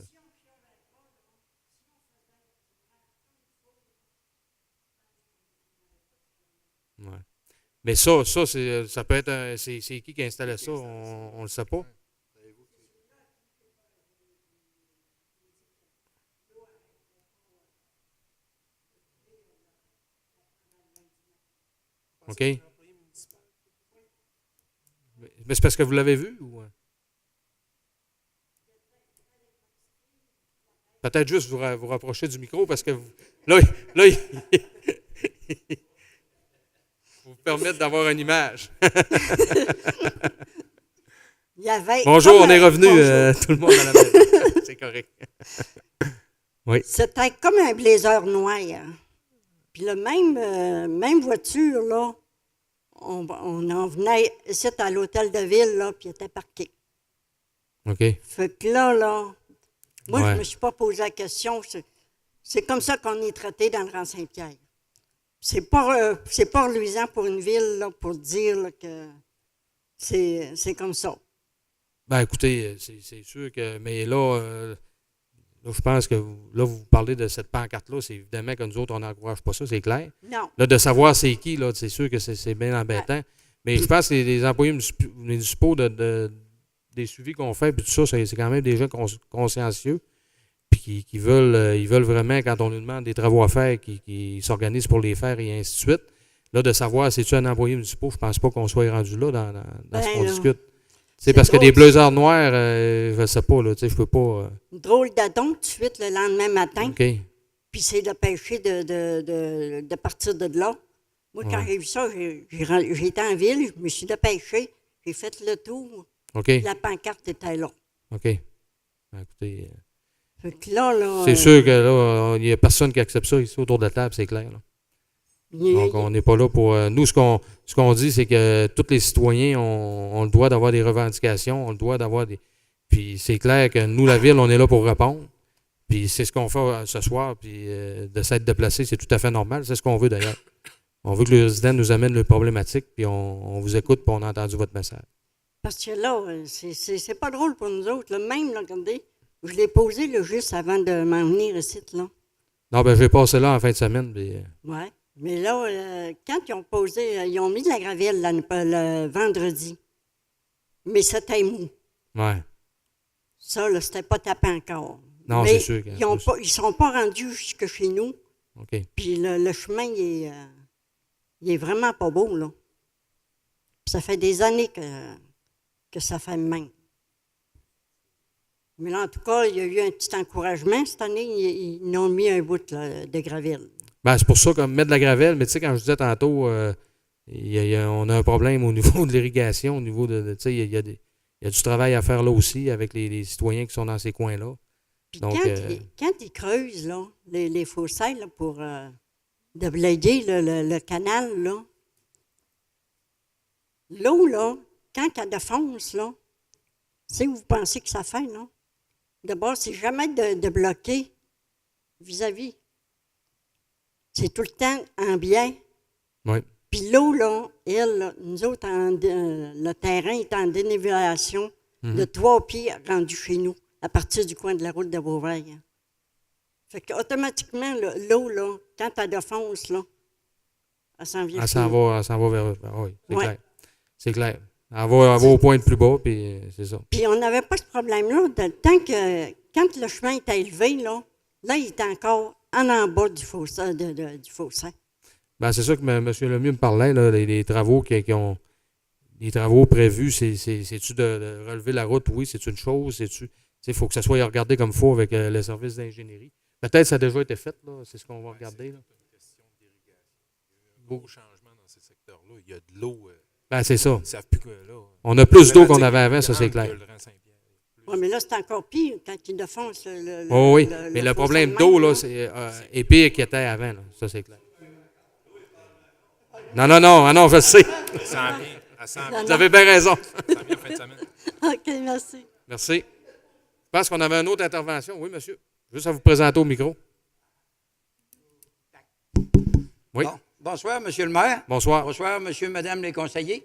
Ouais. Mais ça peut être c'est qui a installé ça? On ne le sait pas. OK. Mais c'est parce que vous l'avez vu ou? Peut-être juste vous rapprocher du micro parce que là vous permettre d'avoir une image. Bonjour, on est revenu, tout le monde à la maison. C'est correct. Oui. C'était comme un blazer noir. Puis la même voiture, là, on en venait ici à l'hôtel de ville, là, puis il était parqué. OK. Fait que là, moi, ouais. Je ne me suis pas posé la question. C'est comme ça qu'on est traité dans le rang Saint-Pierre. C'est pas reluisant pour une ville, là, pour dire là, que c'est comme ça. Ben écoutez, c'est sûr que... Mais là, Là, je pense que vous parlez de cette pancarte-là, c'est évidemment que nous autres, on n'encourage pas ça, c'est clair. Non. Là, de savoir c'est qui, là, c'est sûr que c'est bien embêtant. Mais je pense que les employés municipaux des suivis qu'on fait, puis tout ça, c'est quand même des gens consciencieux, puis qui veulent, ils veulent vraiment, quand on nous demande des travaux à faire, qui s'organisent pour les faire et ainsi de suite. Là, de savoir si tu es un employé municipal, je pense pas qu'on soit rendu là dans ce qu'on discute. C'est parce que des bleusards noirs, je ne sais pas, là, je peux pas. Drôle d'adon, tout de suite, le lendemain matin. OK. Puis c'est de pêcher de partir de là. Moi, quand j'ai vu ça, j'ai été en ville, je me suis dépêché, j'ai fait le tour. OK. La pancarte était là. OK. Ben, écoutez, Fait que là, c'est sûr que là, il n'y a personne qui accepte ça ici autour de la table, c'est clair. Là. Donc, on n'est pas là pour. Nous, ce qu'on dit, c'est que tous les citoyens ont le droit d'avoir des revendications, ont le droit d'avoir des. Puis c'est clair que nous, la ville, on est là pour répondre. Puis c'est ce qu'on fait ce soir, puis de s'être déplacé, c'est tout à fait normal. C'est ce qu'on veut d'ailleurs. On veut que les résidents nous amènent leurs problématiques, puis on vous écoute, puis on a entendu votre message. Parce que là, c'est pas drôle pour nous autres. Là. Même, là, regardez, je l'ai posé là, juste avant de m'en venir ici. Là. Non, ben je vais passer là en fin de semaine. Puis, Oui. Mais là, quand ils ont posé, ils ont mis de la gravelle le vendredi. Mais c'était mou. ouais. Ça, là, c'était pas tapé encore. Non, mais c'est sûr. ils ne sont pas rendus jusque chez nous. OK. Puis le chemin, il est vraiment pas beau, là. Puis ça fait des années que ça fait même. Mais là, en tout cas, il y a eu un petit encouragement. Cette année, ils ont mis un bout là, de gravelle. Ben, c'est pour ça qu'on met de la gravelle, mais tu sais, quand je disais tantôt, on a un problème au niveau de l'irrigation, au niveau de tu sais, il y a du travail à faire là aussi avec les citoyens qui sont dans ces coins-là. Puis donc, quand ils creusent, là, les fossés, là, pour déblayer le canal, là, l'eau, là, quand elle défonce, là, c'est où vous pensez que ça fait, non? D'abord, c'est jamais de bloquer vis-à-vis. C'est tout le temps en bien. Oui. Puis l'eau, là, elle, là, nous autres, le terrain est en dénivellation de 3 pieds rendu chez nous, à partir du coin de la route de Beauvais. Fait qu'automatiquement, l'eau, là, quand elle défonce, là, elle s'en vient. Elle s'en va vers eux. Oui, c'est Ouais. clair. C'est clair. Elle va au point le plus bas, puis c'est ça. Puis on n'avait pas ce problème-là. Tant que, quand le chemin était élevé, là, il était encore en bas du fossé. Du fossé. Ben, c'est ça que M. Lemieux me parlait, là, les travaux les travaux prévus, c'est-tu de relever la route? Oui, c'est une chose. Il faut que ça soit regardé comme il faut avec le service d'ingénierie. Peut-être que ça a déjà été fait, là. C'est ce qu'on va regarder. Là. C'est une question d'irrigation. Il y a eu un gros changement dans ces secteurs-là. Il y a de l'eau. Ben, c'est ça. Ils ne savent plus que là. On a plus d'eau qu'on avait avant, ça, c'est clair. Oui, mais là, c'est encore pire quand ils défoncent le Oh, oui, le mais le fossé problème de d'eau, même, là, est pire qu'il était avant, là. Ça, c'est clair. Non, je sais. Elle sent bien. Elle sent bien. Vous avez bien raison. Elle sent bien en fin de semaine. OK, merci. Merci. Je pense qu'on avait une autre intervention. Oui, monsieur. Juste à vous présenter au micro. Oui. Bon. Bonsoir, monsieur le maire. Bonsoir. Bonsoir, monsieur, madame les conseillers.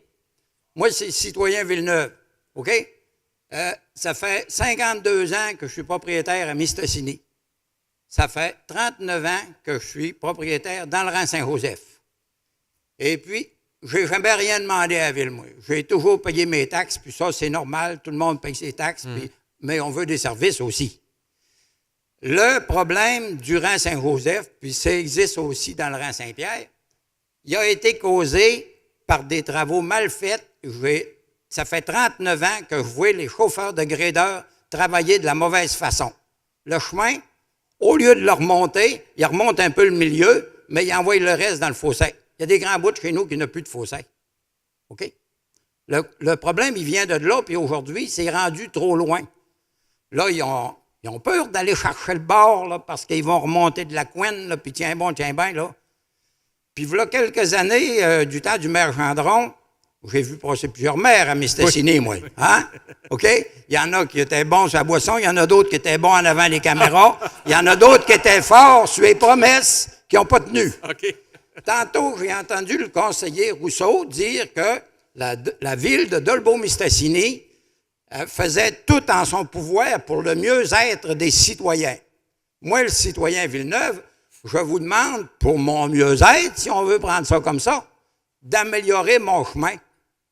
Moi, c'est citoyen Villeneuve. OK? Ça fait 52 ans que je suis propriétaire à Mistassini. Ça fait 39 ans que je suis propriétaire dans le rang Saint-Joseph. Et puis, je n'ai jamais rien demandé à la ville, moi. J'ai toujours payé mes taxes, puis ça, c'est normal. Tout le monde paye ses taxes, mais on veut des services aussi. Le problème du rang Saint-Joseph, puis ça existe aussi dans le rang Saint-Pierre, il a été causé par des travaux mal faits. Ça fait 39 ans que je vois les chauffeurs de gradeurs travailler de la mauvaise façon. Le chemin, au lieu de le remonter, il remonte un peu le milieu, mais il envoie le reste dans le fossé. Il y a des grands bouts chez nous qui n'ont plus de fossé. OK? Le problème, il vient de là, puis aujourd'hui, c'est rendu trop loin. Là, ils ont peur d'aller chercher le bord, là, parce qu'ils vont remonter de la couenne, là, puis tiens bon, tiens bien, là. Puis voilà quelques années, du temps du maire Gendron, j'ai vu passer plusieurs maires à Mistassini, moi. Hein? OK? Il y en a qui étaient bons sur la boisson, il y en a d'autres qui étaient bons en avant les caméras, il y en a d'autres qui étaient forts sur les promesses qui n'ont pas tenu. OK. Tantôt, j'ai entendu le conseiller Rousseau dire que la ville de Dolbeau-Mistassini faisait tout en son pouvoir pour le mieux-être des citoyens. Moi, le citoyen Villeneuve, je vous demande, pour mon mieux-être, si on veut prendre ça comme ça, d'améliorer mon chemin.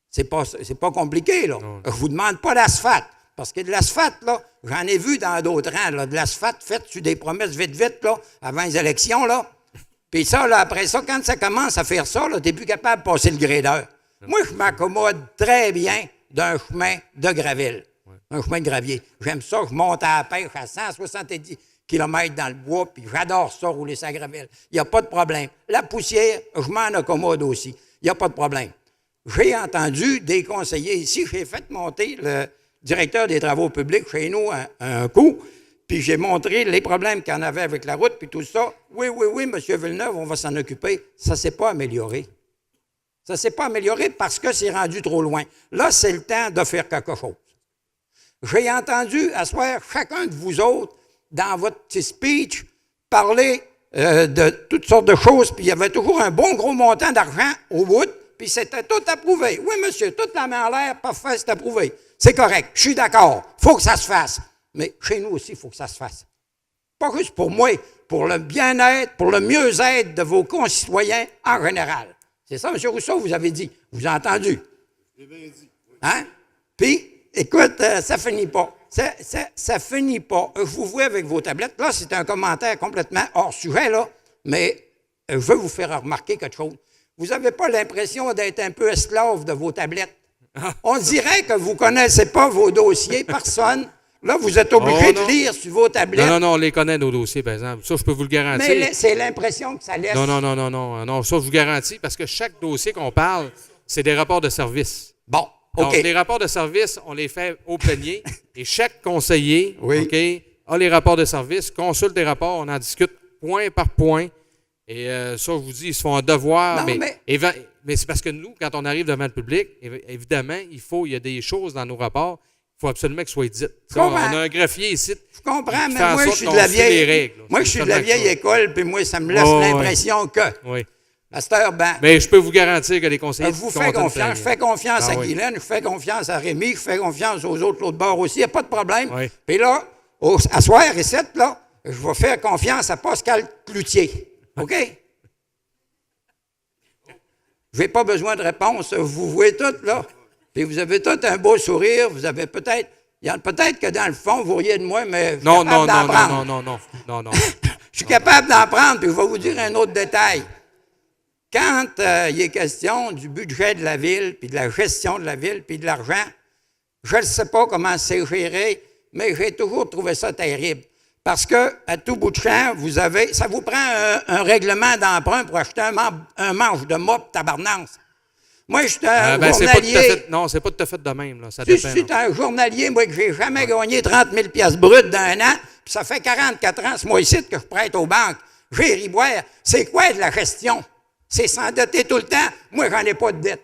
C'est pas compliqué, là. Non. Je vous demande pas d'asphalte. Parce que de l'asphalte, là, j'en ai vu dans d'autres rangs, là, de l'asphalte fait sur des promesses vite, là, avant les élections, là. Puis ça, là, après ça, quand ça commence à faire ça, là, t'es plus capable de passer le gradeur. Moi, je m'accommode très bien d'un chemin de gravelle. Un chemin de gravier. J'aime ça, je monte à la pêche à 170 km dans le bois, puis j'adore ça, rouler sa gravelle. Il n'y a pas de problème. La poussière, je m'en accommode aussi. Il n'y a pas de problème. J'ai entendu des conseillers ici, j'ai fait monter le directeur des travaux publics chez nous un coup, puis j'ai montré les problèmes qu'il y en avait avec la route, puis tout ça. Oui, M. Villeneuve, on va s'en occuper. Ça ne s'est pas amélioré. Ça ne s'est pas amélioré parce que c'est rendu trop loin. Là, c'est le temps de faire quelque chose. J'ai entendu, à soir, chacun de vous autres, dans votre petit speech, parler de toutes sortes de choses, puis il y avait toujours un bon gros montant d'argent au bout, puis c'était tout approuvé. Oui, monsieur, toute la main en l'air, parfait, c'est approuvé. C'est correct, je suis d'accord, il faut que ça se fasse. Mais chez nous aussi, il faut que ça se fasse. Pas juste pour moi, pour le bien-être, pour le mieux-être de vos concitoyens en général. C'est ça, M. Rousseau, vous avez dit. Vous avez entendu? J'ai bien dit. Oui. Hein? Puis, écoute, ça finit pas. Ça finit pas. Je vous vois avec vos tablettes. Là, c'est un commentaire complètement hors sujet, là, mais je veux vous faire remarquer quelque chose. Vous n'avez pas l'impression d'être un peu esclave de vos tablettes. On dirait que vous ne connaissez pas vos dossiers, personne. Là, vous êtes obligé de lire sur vos tablettes. Non, on les connaît, nos dossiers, par exemple. Ça, je peux vous le garantir. Mais c'est l'impression que ça laisse. Non, ça, je vous garantis, parce que chaque dossier qu'on parle, c'est des rapports de service. Bon, OK. Donc, les rapports de service, on les fait au plénier, et chaque conseiller, Oui. OK, a les rapports de service, consulte les rapports, on en discute point par point. Et ça, je vous dis, ils se font un devoir. Non, mais c'est parce que nous, quand on arrive devant le public, évidemment, il y a des choses dans nos rapports, il faut absolument qu'elles soient dites. On a un greffier ici. Je comprends, qui mais fait en moi, je sorte suis qu'on de la suit les vieille. règles, là. Moi, je suis de la vieille école, puis moi, ça me laisse l'impression que. Oui. À cette heure, ben. Mais je peux vous garantir que les conseillers. Je vous fais confiance. Je fais confiance à Guylaine, je fais confiance à Rémi, je fais confiance aux autres l'autre bord aussi. Il n'y a pas de problème. Oui. Puis là, à soir et cette, là, je vais faire confiance à Pascal Cloutier. OK? Je n'ai pas besoin de réponse. Vous voyez tout, là. Puis vous avez tout un beau sourire. Vous avez peut-être. Peut-être que dans le fond, vous riez de moi, mais je suis capable d'en prendre. Non. Je suis capable d'en prendre, puis je vais vous dire un autre détail. Quand il est question du budget de la ville, puis de la gestion de la ville, puis de l'argent, je ne sais pas comment c'est géré, mais j'ai toujours trouvé ça terrible. Parce que, à tout bout de champ, ça vous prend un règlement d'emprunt pour acheter un manche de mop tabarnance. Moi, je suis un journalier. C'est pas tout à fait de même. Là. Ça je dépend. suis un journalier, moi, que j'ai jamais gagné 30 000 piastres bruts d'un an, puis ça fait 44 ans, ce mois-ci, que je prête aux banques. J'ai ri boire. C'est quoi de la gestion? C'est s'endetter tout le temps. Moi, j'en ai pas de dette.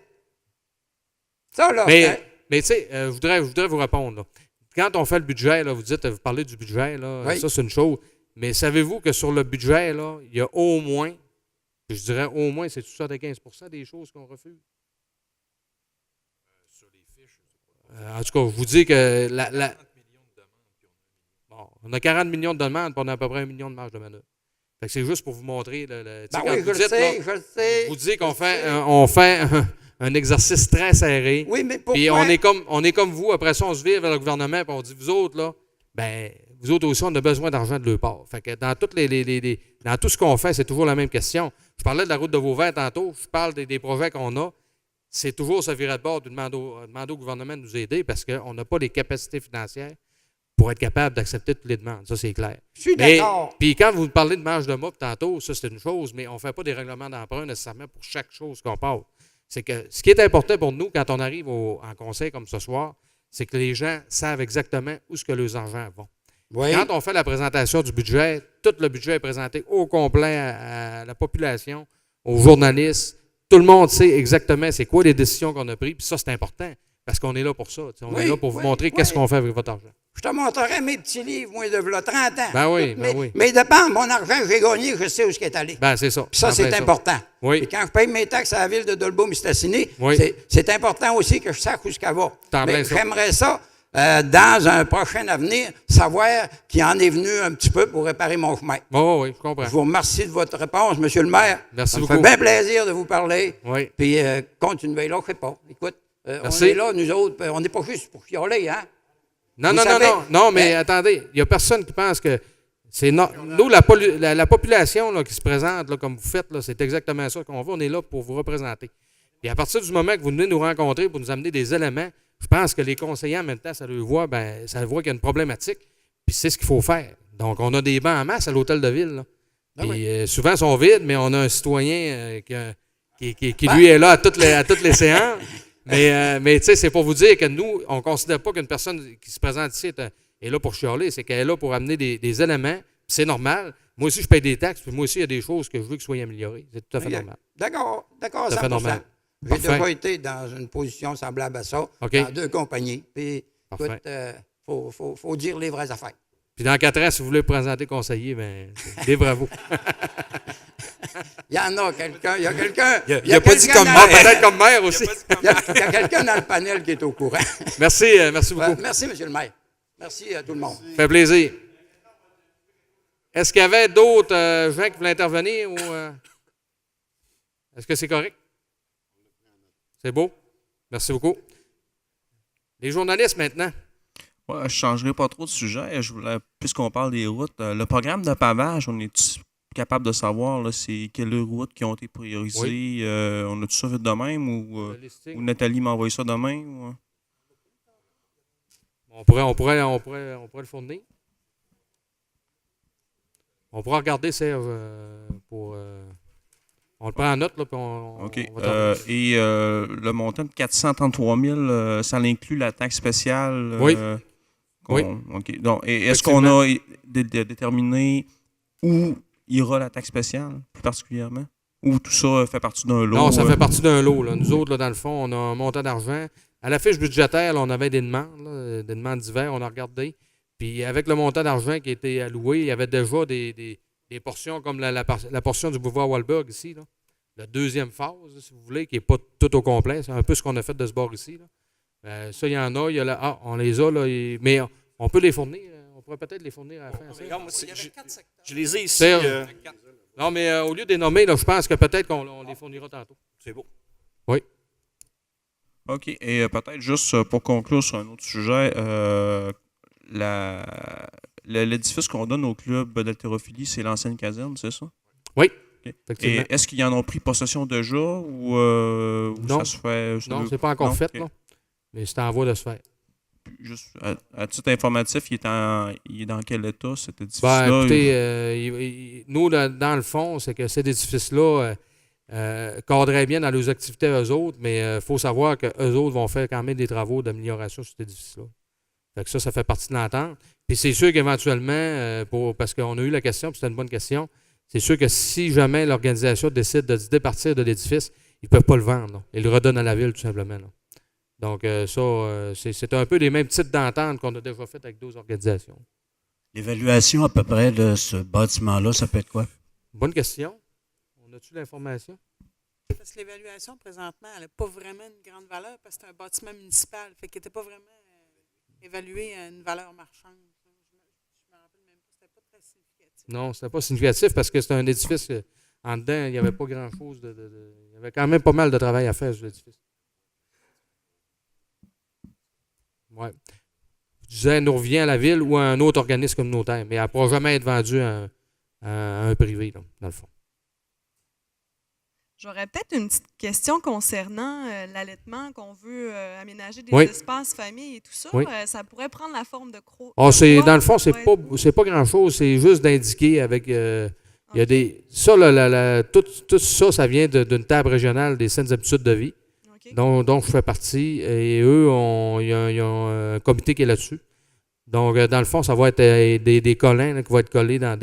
Ça, là. Mais tu sais, je voudrais vous répondre. Là. Quand on fait le budget, là, vous parlez du budget, là, Oui. ça, c'est une chose. Mais savez-vous que sur le budget, là, il y a au moins, je dirais au moins, c'est 75 des choses qu'on refuse. Sur les fiches, En tout cas, je vous dis que on a 40 millions de demandes, puis on a à peu près 1 million de marge de manœuvre. Fait que c'est juste pour vous montrer. Oui, je le sais. Vous dites qu'on fait, un exercice très serré. Oui, mais pourquoi? Puis on est comme vous. Après ça, on se vire vers le gouvernement, puis on dit, vous autres, là, ben, vous autres aussi, on a besoin d'argent de leur part. Fait que dans dans tout ce qu'on fait, c'est toujours la même question. Je parlais de la route de Vauvert tantôt. Je parle des projets qu'on a. C'est toujours se virer de bord de demander au gouvernement de nous aider parce qu'on n'a pas les capacités financières pour être capable d'accepter toutes les demandes. Ça, c'est clair. Je suis d'accord. Puis quand vous parlez de marge de mop tantôt, ça, c'est une chose, mais on ne fait pas des règlements d'emprunt nécessairement pour chaque chose qu'on parle. C'est que ce qui est important pour nous, quand on arrive en conseil comme ce soir, c'est que les gens savent exactement où ce que leurs argent vont. Oui. Quand on fait la présentation du budget, tout le budget est présenté au complet à la population, aux journalistes. Tout le monde sait exactement c'est quoi les décisions qu'on a prises. Puis ça, c'est important parce qu'on est là pour ça. On est là pour vous montrer qu'est-ce qu'on fait avec votre argent. Je te montrerai mes petits livres, moi, de 30 ans. Ben oui. Mais dépend, mon argent que j'ai gagné, je sais où c'est allé. Ben, c'est ça. Puis ça, c'est important. Oui. Et quand je paye mes taxes à la ville de Dolbeau-Mistassini, Oui. c'est important aussi que je sache où ça va. Mais j'aimerais ça. dans un prochain avenir, savoir qui en est venu un petit peu pour réparer mon chemin. Oui, je comprends. Je vous remercie de votre réponse, Monsieur le maire. Merci Ça me beaucoup. fait bien plaisir de vous parler. Oui. Puis, continuez là, je sais pas. Écoute, on Merci. est là, nous autres, on n'est pas juste pour chialer, hein? Non, Vous non, savez, non, mais attendez, il n'y a personne qui pense que c'est nous, la population là, qui se présente, là, comme vous faites, là, c'est exactement ça qu'on veut. On est là pour vous représenter. Puis à partir du moment que vous venez nous rencontrer pour nous amener des éléments, je pense que les conseillers, en même temps, ça le voit, ça voit qu'il y a une problématique, puis c'est ce qu'il faut faire. Donc, on a des bancs en masse à l'hôtel de ville, là. Puis souvent, ils sont vides, mais on a un citoyen qui lui, est là à toutes les séances. Mais tu sais, c'est pour vous dire que nous, on ne considère pas qu'une personne qui se présente ici est là pour chialer, c'est qu'elle est là pour amener des éléments. C'est normal. Moi aussi, je paye des taxes, puis moi aussi, il y a des choses que je veux qui soient améliorées. C'est tout à fait normal. D'accord, Tout à fait 100%. normal. J'ai Parfait. déjà été dans une position semblable à ça, OK. dans 2 compagnies. Puis, Parfait. écoute, faut dire les vraies affaires. Puis dans 4 ans, si vous voulez présenter conseiller, bien, livrez-vous. Il y en a quelqu'un. Il y a quelqu'un. Il a pas dit comme Ah, peut-être comme maire aussi. Il y a quelqu'un dans le panel qui est au courant. Merci beaucoup. Merci, M. le maire. Merci à tout le monde. Ça fait plaisir. Est-ce qu'il y avait d'autres gens qui voulaient intervenir ou est-ce que c'est correct? C'est beau? Merci beaucoup. Les journalistes maintenant. Ouais, je ne changerai pas trop de sujet. Puisqu'on parle des routes, le programme de pavage, on est capable de savoir là, c'est quelles routes qui ont été priorisées? Oui. On a tout ça fait de même ou Nathalie m'envoie ça demain? Ou... On pourrait le fournir. On pourra regarder, Serge, pour... on le prend en note, là, puis OK. on va Et le montant de 433 000, ça inclut la taxe spéciale? Oui. Oui. OK. Donc, est-ce qu'on a déterminé où ira la taxe spéciale, plus particulièrement? Ou tout ça fait partie d'un lot? Non, ça fait partie d'un lot. Là. Nous autres, là, dans le fond, on a un montant d'argent. À la fiche budgétaire, là, on avait des demandes, là, des demandes divers, on a regardé. Puis avec le montant d'argent qui a été alloué, il y avait déjà des portions comme la portion du boulevard Wahlberg ici, là. La deuxième phase, si vous voulez, qui n'est pas tout au complet. C'est un peu ce qu'on a fait de ce bord ici. Là. Ça, il y en a. Il y a on les a, là, mais on peut les fournir. On pourrait peut-être les fournir à la fin. Regarde, moi, je les ai ici. Non, mais au lieu de les nommer, là, je pense que peut-être qu'on les fournira tantôt. C'est beau. Oui. OK. Et peut-être juste pour conclure sur un autre sujet, l'édifice qu'on donne au club d'haltérophilie, c'est l'ancienne caserne, c'est ça? Oui. Okay. Et est-ce qu'ils en ont pris possession déjà ou non. Ça se fait? Non, c'est pas encore fait, là. Mais c'est en voie de se faire. Juste à titre informatif, il est dans quel état cet édifice-là? Ben, écoutez, nous, dans le fond, c'est que cet édifice-là cadrait bien dans leurs activités eux autres, mais il faut savoir qu'eux autres vont faire quand même des travaux d'amélioration sur cet édifice-là. Fait que ça fait partie de l'entente. Puis c'est sûr qu'éventuellement, parce qu'on a eu la question, puis c'était une bonne question, c'est sûr que si jamais l'organisation décide de se départir de l'édifice, ils ne peuvent pas le vendre. Là. Ils le redonnent à la ville, tout simplement. Là. Donc, c'est un peu les mêmes types d'ententes qu'on a déjà faites avec d'autres organisations. L'évaluation à peu près de ce bâtiment-là, ça peut être quoi? Bonne question. On a-tu l'information? Parce que l'évaluation, présentement, elle n'a pas vraiment une grande valeur parce que c'est un bâtiment municipal. Fait qu'il n'était pas vraiment évalué à une valeur marchande. Je me rappelle même pas. C'était pas très significatif. Non, c'était pas significatif parce que c'était un édifice. En dedans, il n'y avait pas grand-chose. Il y avait quand même pas mal de travail à faire sur l'édifice. Oui. Je disais, elle nous revient à la ville ou à un autre organisme communautaire, mais elle ne pourra jamais être vendue à un privé, là, dans le fond. J'aurais peut-être une petite question concernant l'allaitement, qu'on veut aménager des Oui. espaces famille et tout ça. Oui. Ça pourrait prendre la forme de Dans le fond, c'est pas grand-chose. C'est juste d'indiquer avec... il y a des, ça, tout ça, ça vient d'une table régionale des saines habitudes de vie, dont je fais partie. Et eux, il y a un comité qui est là-dessus. Donc, dans le fond, ça va être des collins là, qui vont être collés dans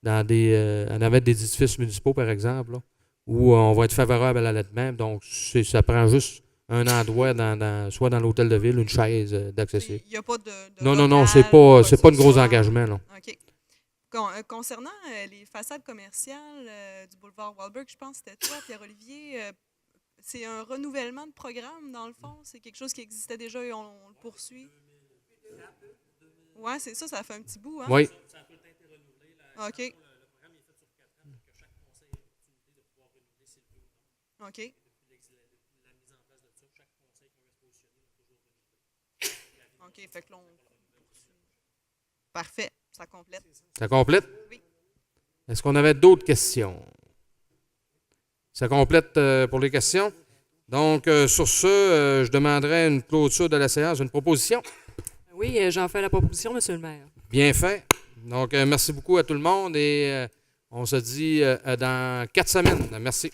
en avant des édifices municipaux, par exemple, là, où on va être favorable à l'allaitement. Donc, ça prend juste un endroit, soit dans l'hôtel de ville, une chaise d'accessible. Il n'y a pas de non, c'est pas un gros engagement. Là. OK. Concernant les façades commerciales du boulevard Wahlberg, je pense que c'était toi, Pierre-Olivier, c'est un renouvellement de programme, dans le fond? C'est quelque chose qui existait déjà et on le poursuit? Oui, c'est ça, ça fait un petit bout. Hein? Oui. OK. OK. OK, fait que là, on poursuit. Parfait, ça complète. Ça complète? Oui. Est-ce qu'on avait d'autres questions? Ça complète pour les questions? Donc, sur ce, je demanderai une clôture de la séance, une proposition. Oui, j'en fais la proposition, M. le maire. Bien fait. Donc, merci beaucoup à tout le monde et on se dit dans 4 semaines. Merci.